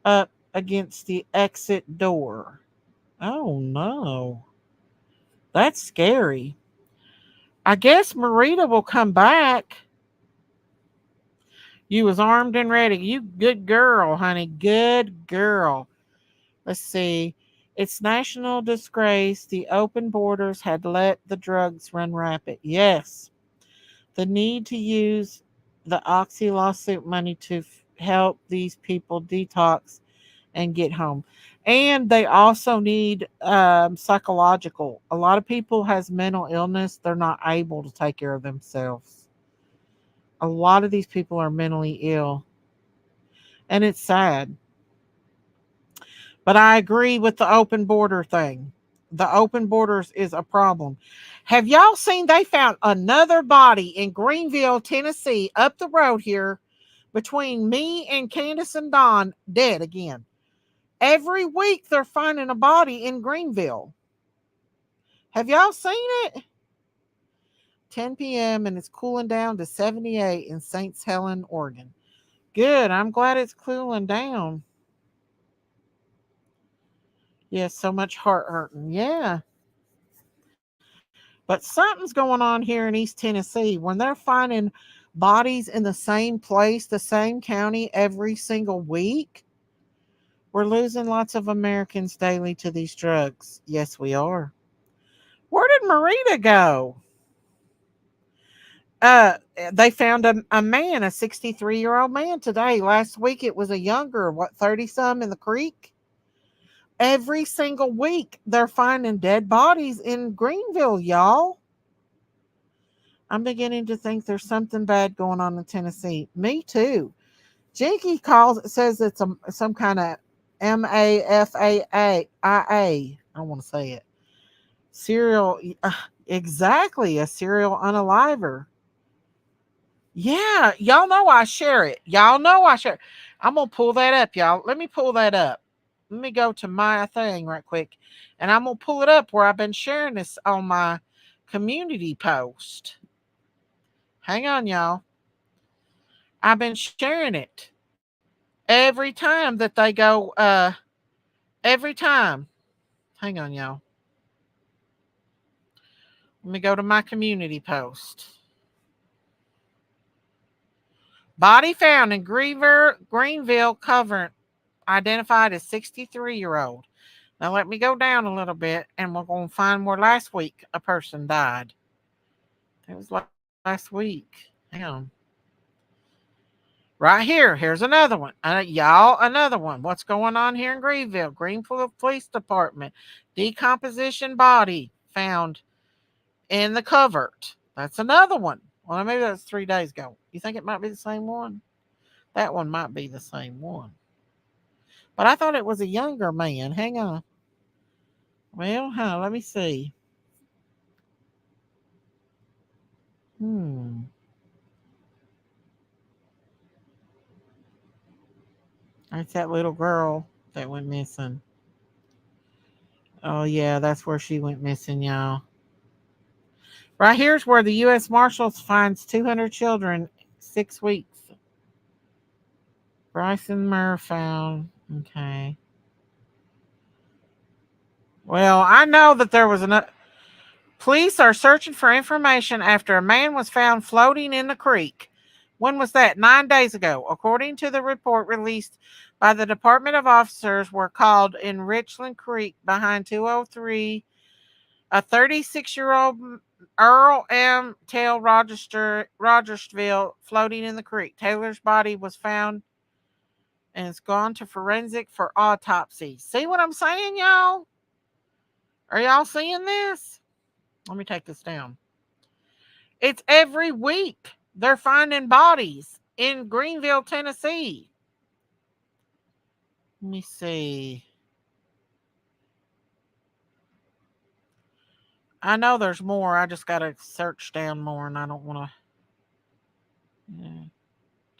up against the exit door. Oh no, that's scary. I guess Marita will come back. You was armed and ready. You good girl, honey. Good girl. Let's see. It's national disgrace. The open borders had let the drugs run rapid. Yes. The need to use the Oxy lawsuit money to help these people detox and get home. And they also need psychological. A lot of people has mental illness. They're not able to take care of themselves. A lot of these people are mentally ill. And it's sad. But I agree with the open border thing. The open borders is a problem. Have y'all seen they found another body in Greenville, Tennessee, up the road here between me and Candace and Don, dead again. Every week they're finding a body in Greenville. Have y'all seen it? 10 p.m. and it's cooling down to 78 in St. Helens, Oregon. Good. I'm glad it's cooling down. Yes, so much heart hurting. Yeah. But something's going on here in East Tennessee when they're finding bodies in the same place, the same county every single week. We're losing lots of Americans daily to these drugs. Yes, we are. Where did Marita go? They found a man, a 63-year-old man today. Last week it was a younger, 30 some in the creek. Every single week they're finding dead bodies in Greenville, y'all. I'm beginning to think there's something bad going on in Tennessee. Me too. Jinky says it's some kind of MAFAA. I don't want to say it. Serial, exactly, a serial unaliver. Yeah, y'all know I share it. Y'all know I share it. I'm going to pull that up, y'all. Let me pull that up. Let me go to my thing right quick. And I'm going to pull it up where I've been sharing this on my community post. Hang on, y'all. I've been sharing it every time that they go, every time. Hang on, y'all. Let me go to my community post. Body found in Greenville, Covert, identified as 63-year-old. Now let me go down a little bit and we're going to find where last week a person died. It was last week. Hang on. Right here. Here's another one. Y'all, another one. What's going on here in Greenville? Greenville Police Department. Decomposition body found in the covert. That's another one. Well, maybe that's 3 days ago. You think it might be the same one? That one might be the same one. But I thought it was a younger man. Hang on. Well, let me see. That's that little girl that went missing. Oh, yeah, that's where she went missing, y'all. Right here's where the U.S. Marshals finds 200 children 6 weeks. Bryson Murr found. Okay. Well, I know that there was an. Police are searching for information after a man was found floating in the creek. When was that? 9 days ago. According to the report released by the Department of Officers were called in Richland Creek behind 203. A 36-year-old Earl M. Tail Rogersville floating in the creek. Taylor's body was found and it's gone to forensic for autopsy. See what I'm saying, y'all? Are y'all seeing this? Let me take this down. It's every week they're finding bodies in Greenville, Tennessee. Let me see. I know there's more. I just got to search down more, and I don't want to.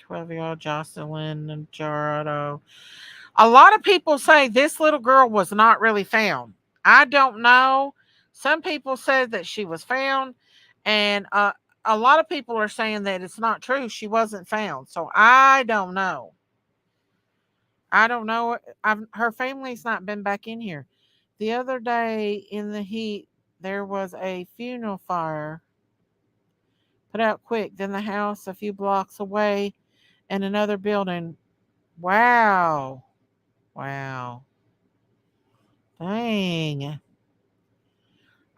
12-year-old Jocelyn and Gerardo. A lot of people say this little girl was not really found. I don't know. Some people said that she was found, and a lot of people are saying that it's not true. She wasn't found. So I don't know. I don't know. Her family's not been back in here. The other day in the heat, there was a funeral fire put out quick. Then the house a few blocks away and another building. Wow. Wow. Dang.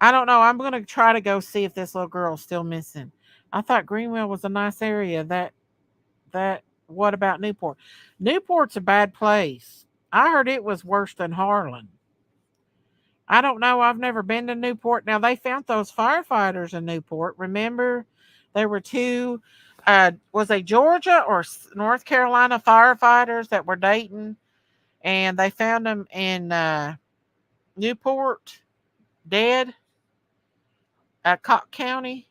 I don't know. I'm going to try to go see if this little girl's still missing. I thought Greenville was a nice area. What about Newport? Newport's a bad place. I heard it was worse than Harlan. I don't know. I've never been to Newport. Now, they found those firefighters in Newport. Remember, there were two, was they Georgia or North Carolina firefighters that were dating? And they found them in Newport, dead, at Cock County.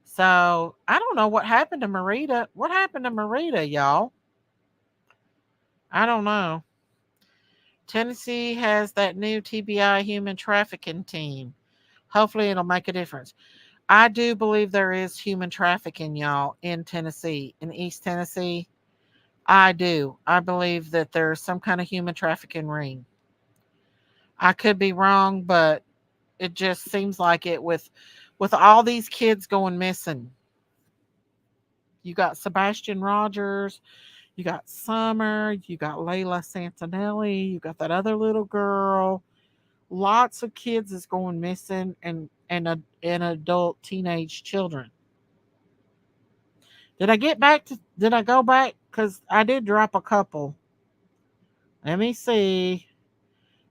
So, I don't know what happened to Marita. What happened to Marita, y'all? I don't know. Tennessee has that new TBI human trafficking team. Hopefully, it'll make a difference. I do believe there is human trafficking, y'all, in Tennessee, in East Tennessee. I do. I believe that there's some kind of human trafficking ring. I could be wrong, but it just seems like it with all these kids going missing. You got Sebastian Rogers, you got Summer, you got Layla Santinelli, you got that other little girl. Lots of kids is going missing and adult teenage children. Did I go back? Because I did drop a couple. Let me see.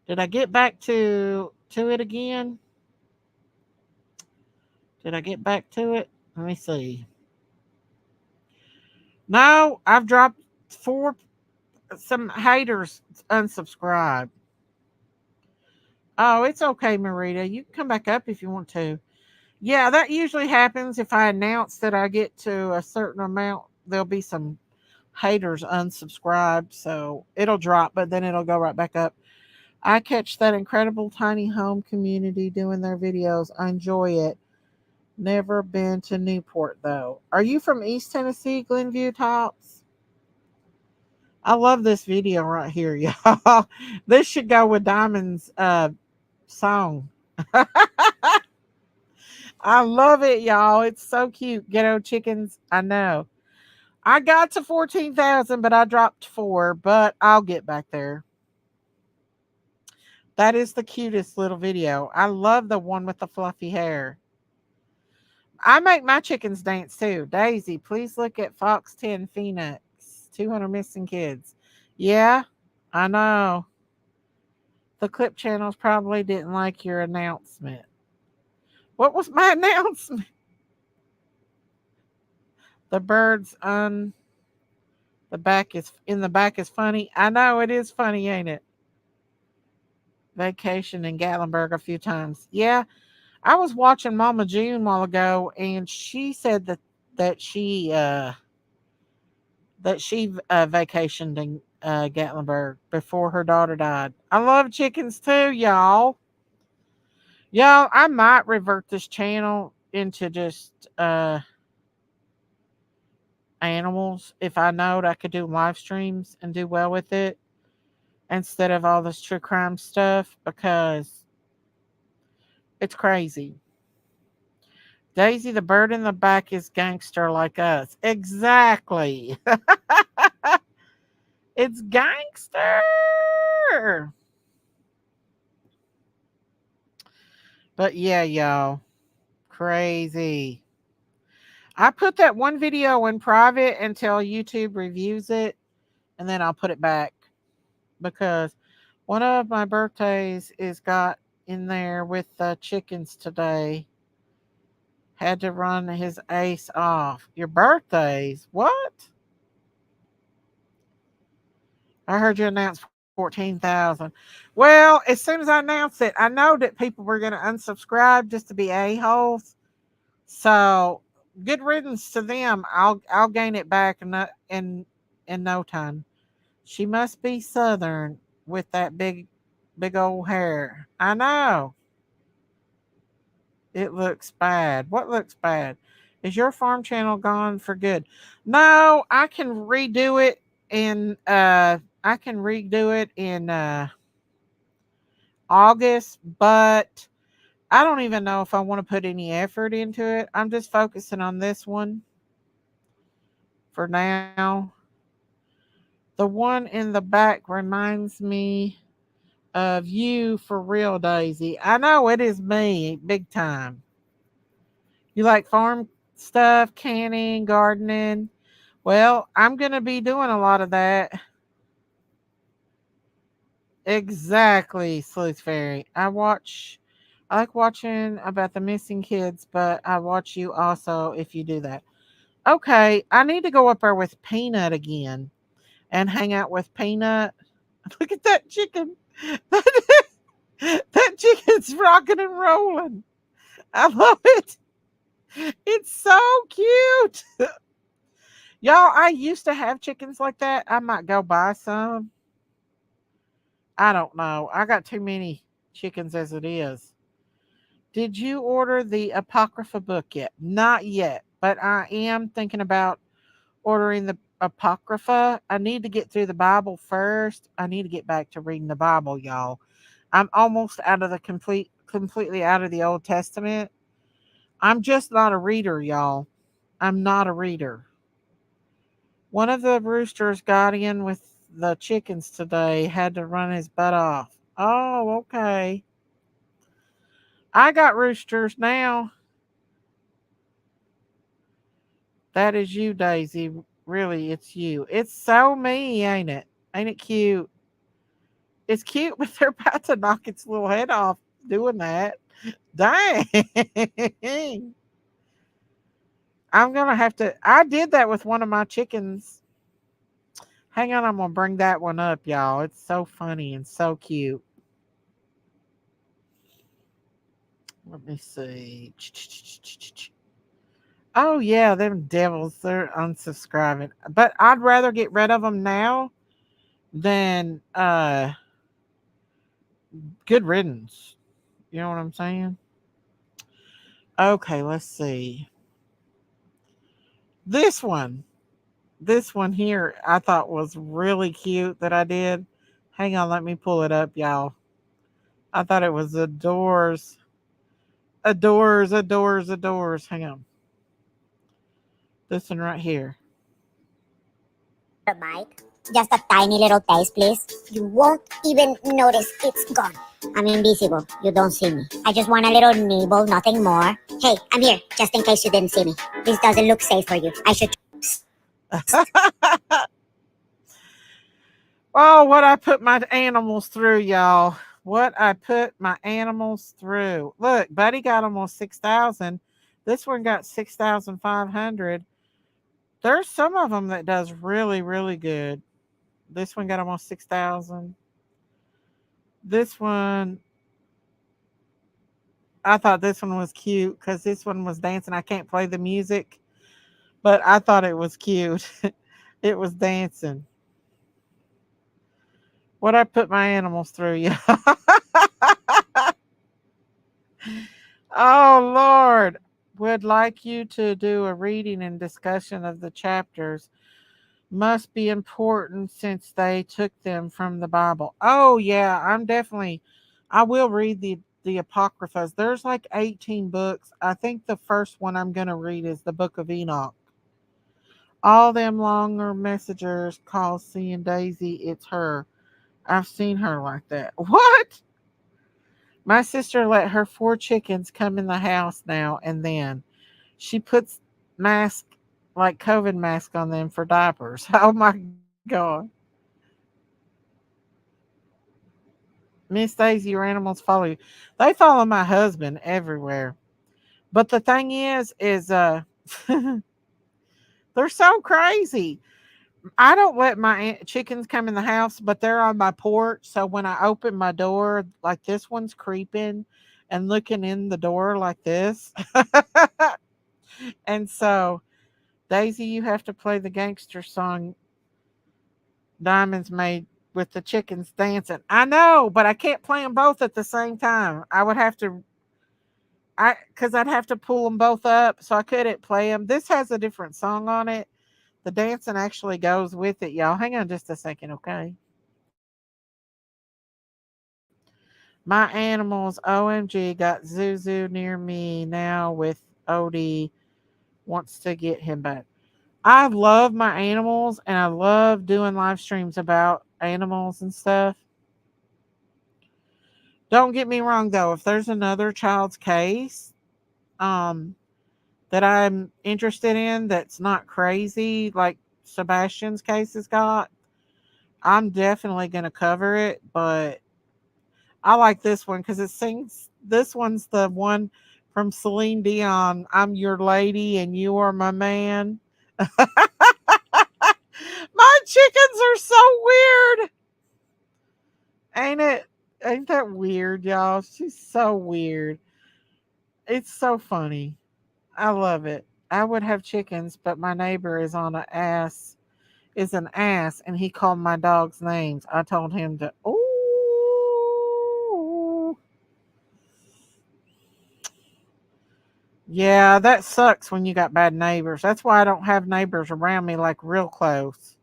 Did I get back to it again? Did I get back to it? Let me see. No, I've dropped some haters unsubscribe. Oh, it's okay, Marita. You can come back up if you want to. Yeah, that usually happens if I announce that I get to a certain amount. There'll be some haters unsubscribed, so it'll drop, but then it'll go right back up. I catch that incredible tiny home community doing their videos. I enjoy it. Never been to Newport though. Are you from East Tennessee, Glenview Tops? I love this video right here, y'all. This should go with Diamond's song. I love it, y'all. It's so cute. Ghetto chickens. I know. I got to 14,000, but I dropped 4, but I'll get back there. That is the cutest little video. I love the one with the fluffy hair. I make my chickens dance too. Daisy, please look at Fox 10 Phoenix. 200 missing kids. Yeah, I know. The clip channels probably didn't like your announcement. What was my announcement? The birds on the back is funny. I know it is funny, ain't it? Vacation in Gatlinburg a few times. Yeah, I was watching Mama June a while ago, and she said that she vacationed in Gatlinburg before her daughter died. I love chickens too, y'all. Y'all, I might revert this channel into just animals if I knowed I could do live streams and do well with it instead of all this true crime stuff because it's crazy. Daisy the bird in the back is gangster like us. Exactly. It's gangster. But yeah, y'all. Crazy. I put that one video in private until YouTube reviews it, and then I'll put it back because one of my birthdays is got in there with the chickens today. Had to run his ace off. Your birthdays? What? I heard you announce 14,000. Well, as soon as I announced it, I know that people were going to unsubscribe just to be a-holes. So good riddance to them. I'll gain it back in no time. She must be Southern with that big old hair. I know. It looks bad. What looks bad? Is your farm channel gone for good? No, I can redo it in August, but I don't even know if I want to put any effort into it. I'm just focusing on this one for now. The one in the back reminds me of you for real, Daisy. I know it is me, big time. You like farm stuff, canning, gardening? Well, I'm going to be doing a lot of that. Exactly, Sleuth Fairy. I like watching about the missing kids, but I watch you also if you do that. Okay, I need to go up there with Peanut again and hang out with Peanut. Look at that chicken. That chicken's rocking and rolling. I love it. It's so cute. Y'all, I used to have chickens like that. I might go buy some. I don't know. I got too many chickens as it is. Did you order the Apocrypha book yet? Not yet, but I am thinking about ordering the Apocrypha. I need to get through the Bible first. I need to get back to reading the Bible, y'all. I'm almost out of the completely out of the Old Testament. I'm just not a reader, y'all. I'm not a reader. One of the roosters got in with the chickens today, had to run his butt off. Oh, okay. I got roosters now. That is you, Daisy. Really, it's you. It's so me, ain't it? Ain't it cute? It's cute, but they're about to knock its little head off doing that. Dang. I'm going to have to. I did that with one of my chickens. Hang on, I'm going to bring that one up, y'all. It's so funny and so cute. Let me see. Oh, yeah, them devils. They're unsubscribing. But I'd rather get rid of them now than good riddance. You know what I'm saying? Okay, let's see. This one here, I thought was really cute that I did. Hang on, let me pull it up, y'all. I thought it was adores. Hang on. This one right here. A bite. Just a tiny little taste, please. You won't even notice it's gone. I'm invisible. You don't see me. I just want a little nibble, nothing more. Hey, I'm here, just in case you didn't see me. This doesn't look safe for you. I should... Oh, what I put my animals through, y'all. What I put my animals through. Look, Buddy got almost 6,000. This one got 6,500. There's some of them that does really, really good. This one got almost 6,000. This one, I thought this one was cute because this one was dancing. I can't play the music, but I thought it was cute. It was dancing. What I put my animals through, yeah. Oh Lord, would like you to do a reading and discussion of the chapters. Must be important since they took them from the Bible. Oh yeah, I will read the Apocryphas. There's like 18 books. I think the first one I'm going to read is the Book of Enoch. All them longer messengers call seeing Daisy, it's her. I've seen her like that. What? My sister let her 4 chickens come in the house now and then. She puts mask like COVID mask on them for diapers. Oh my God. Miss Daisy, your animals follow you. They follow my husband everywhere. But the thing is they're so crazy. I don't let my chickens come in the house, but they're on my porch. So when I open my door, like this one's creeping and looking in the door like this. And so, Daisy, you have to play the gangster song Diamonds Made with the chickens dancing. I know, but I can't play them both at the same time. I would have to, because I'd have to pull them both up, so I couldn't play them. This has a different song on it. The dancing actually goes with it, y'all. Hang on just a second, okay? My animals, OMG, got Zuzu near me now with Odie. Wants to get him back. I love my animals and I love doing live streams about animals and stuff. Don't get me wrong though, if there's another child's case um that I'm interested in that's not crazy like Sebastian's case has got, I'm definitely going to cover it, but I like this one cuz it sings this one's the one from Celine Dion, I'm your lady and you are my man. My chickens are so weird. Ain't it? Ain't that weird, y'all? She's so weird. It's so funny. I love it. I would have chickens, but my neighbor is an ass, and he called my dogs names. I told him to. Ooh, yeah, that sucks when you got bad neighbors. That's why I don't have neighbors around me like real close.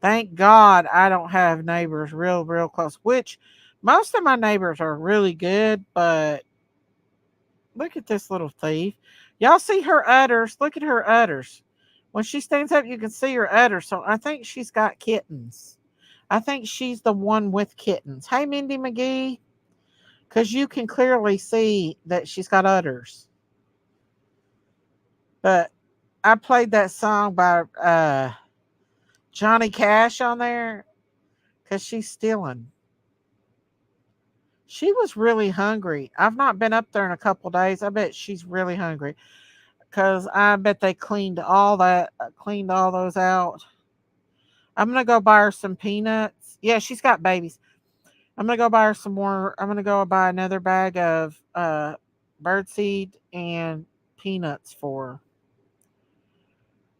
Thank God I don't have neighbors real close. Which most of my neighbors are really good, but look at this little thief. Y'all see her udders? Look at her udders. When she stands up, you can see her udders. So I think she's got kittens. I think she's the one with kittens. Hey, Mindy McGee, because you can clearly see that she's got udders. But I played that song by Johnny Cash on there because she's stealing. She was really hungry. I've not been up there in a couple days. I bet she's really hungry because I bet they cleaned all those out. I'm gonna go buy her some peanuts. Yeah, she's got babies. I'm gonna go buy her some more. I'm gonna go buy another bag of birdseed and peanuts for her.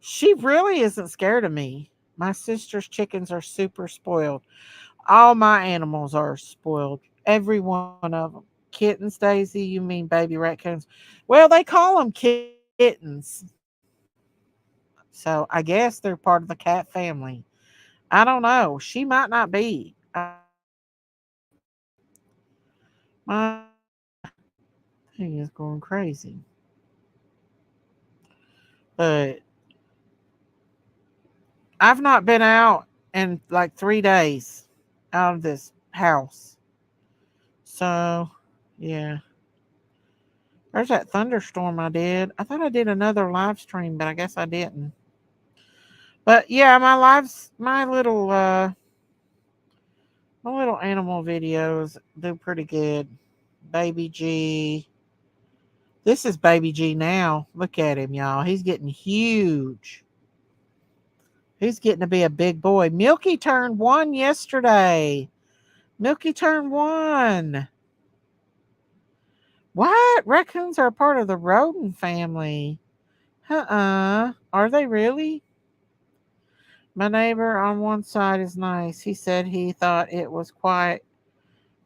She really isn't scared of me. My sister's chickens are super spoiled. All my animals are spoiled. Every one of them. Kittens, Daisy, you mean baby raccoons? Well, they call them kittens. So I guess they're part of the cat family. I don't know. She might not be. I don't know. My thing is going crazy. But I've not been out in like 3 days out of this house. So, yeah. There's that thunderstorm I did. I thought I did another live stream, but I guess I didn't. But yeah, my little My little animal videos do pretty good. Baby G. This is Baby G now. Look at him, y'all. He's getting huge. He's getting to be a big boy. Milky turned 1 yesterday. Milky turned 1. What? Raccoons are part of the rodent family. Are they really? My neighbor on one side is nice. He said he thought it was quiet.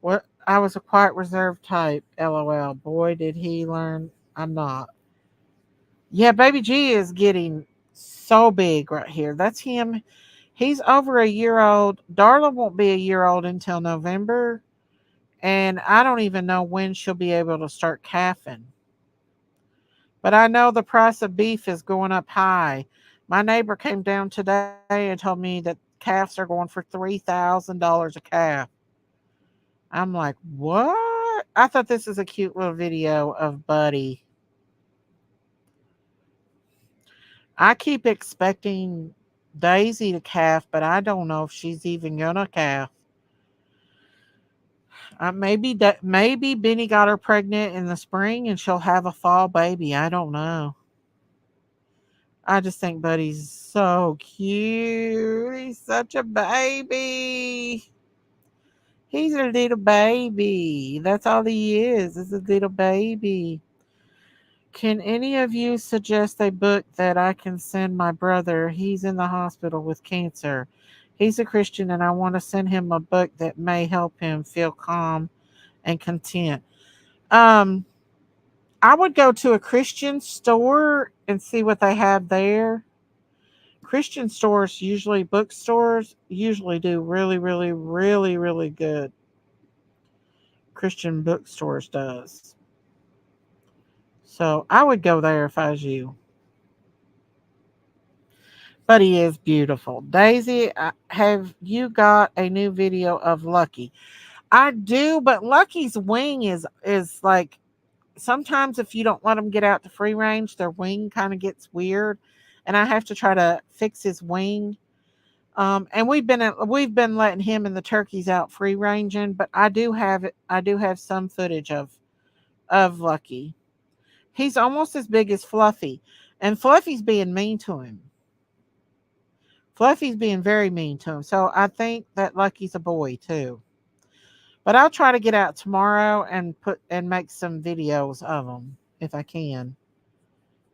What? I was a quiet, reserved type. LOL. Boy, did he learn I'm not. Yeah, Baby G is getting so big right here. That's him. He's over a year old. Darla won't be a year old until November. And I don't even know when she'll be able to start calving. But I know the price of beef is going up high. My neighbor came down today and told me that calves are going for $3,000 a calf. I'm like, what? I thought this was a cute little video of Buddy. I keep expecting Daisy to calf, but I don't know if she's even gonna calf. Maybe Benny got her pregnant in the spring and she'll have a fall baby. I don't know. I just think Buddy's so cute. He's such a baby. He's a little baby. That's all he is a little baby. Can any of you suggest a book that I can send my brother? He's in the hospital with cancer. He's a Christian and I want to send him a book that may help him feel calm and content. Um, I would go to a Christian store and see what they have there. Christian stores, usually bookstores, usually do really, really, really, really good. Christian bookstores does. So I would go there if I was you. But he is beautiful. Daisy, have you got a new video of Lucky? I do, but Lucky's wing is like sometimes if you don't let them get out to free range, their wing kind of gets weird, and I have to try to fix his wing. And we've been letting him and the turkeys out free ranging, but I do have some footage of Lucky. He's almost as big as Fluffy, and Fluffy's being mean to him. Fluffy's being very mean to him. So I think that Lucky's a boy too. But I'll try to get out tomorrow and make some videos of them if I can.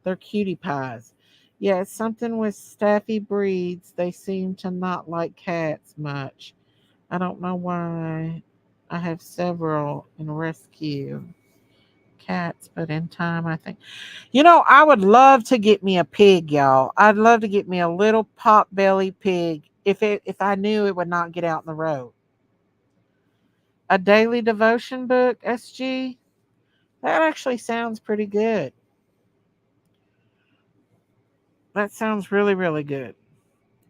They're cutie pies. Yeah, it's something with staffy breeds. They seem to not like cats much. I don't know why. I have several in rescue cats, but in time, I think. I would love to get me a pig, y'all. I'd love to get me a little pot belly pig if I knew it would not get out in the road. A daily devotion book, SG. That actually sounds pretty good. That sounds really, really good.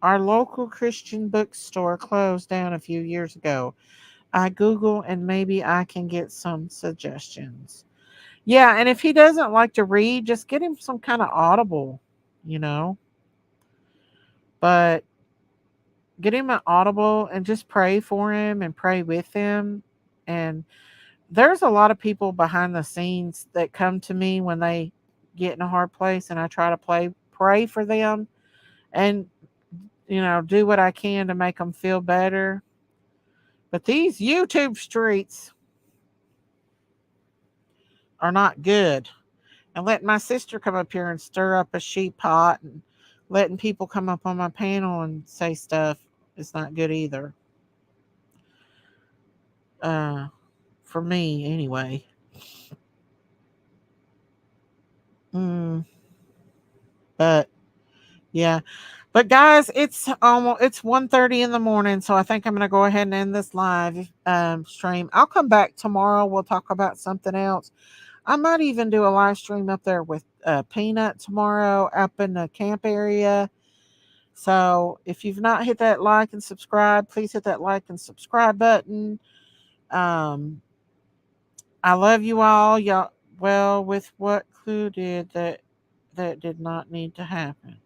Our local Christian bookstore closed down a few years ago. I Google and maybe I can get some suggestions. Yeah, and if he doesn't like to read, just get him some kind of audible, you know. But get him an audible and just pray for him and pray with him. And there's a lot of people behind the scenes that come to me when they get in a hard place and I try to pray for them and do what I can to make them feel better. But these YouTube streets are not good. And letting my sister come up here and stir up a sheep pot and letting people come up on my panel and say stuff is not good either. Uh, for me, anyway. Mm, but yeah. But guys, it's 1:30 in the morning, so I think I'm gonna go ahead and end this live stream. I'll come back tomorrow. We'll talk about something else. I might even do a live stream up there with Peanut tomorrow up in the camp area. So if you've not hit that like and subscribe, please hit that like and subscribe button. Um, I love you all. Y'all, well, with what Clue did that did not need to happen.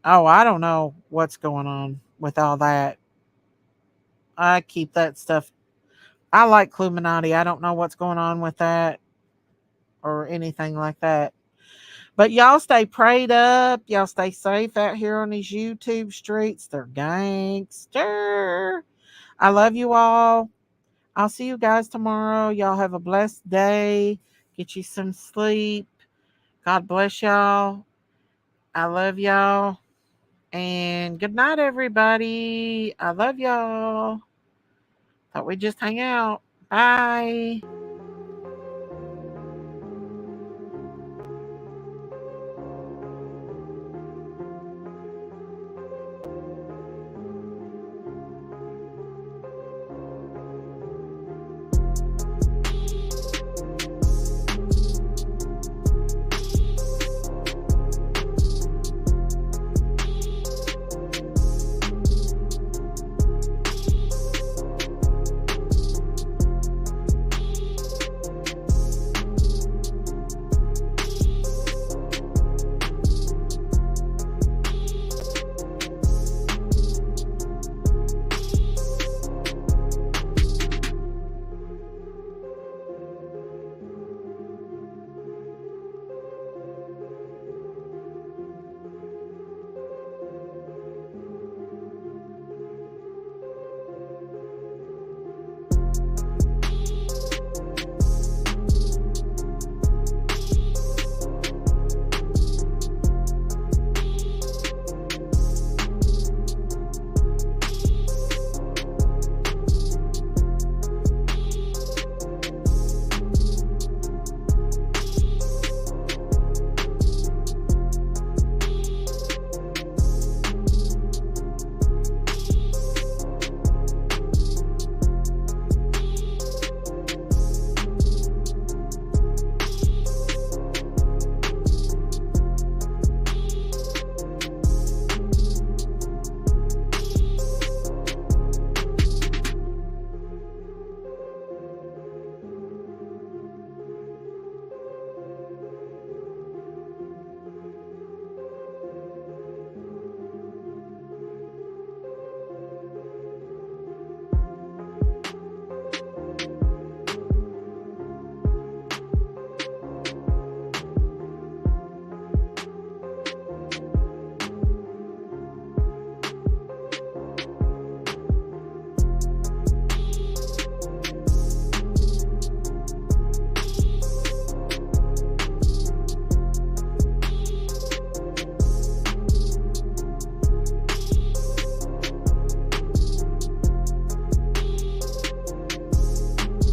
Oh, I don't know what's going on with all that. I keep that stuff. I like Illuminati. I don't know what's going on with that or anything like that. But y'all stay prayed up. Y'all stay safe out here on these YouTube streets. They're gangster. I love you all. I'll see you guys tomorrow. Y'all have a blessed day. Get you some sleep. God bless y'all. I love y'all. And good night, everybody. I love y'all. Thought we'd just hang out. Bye.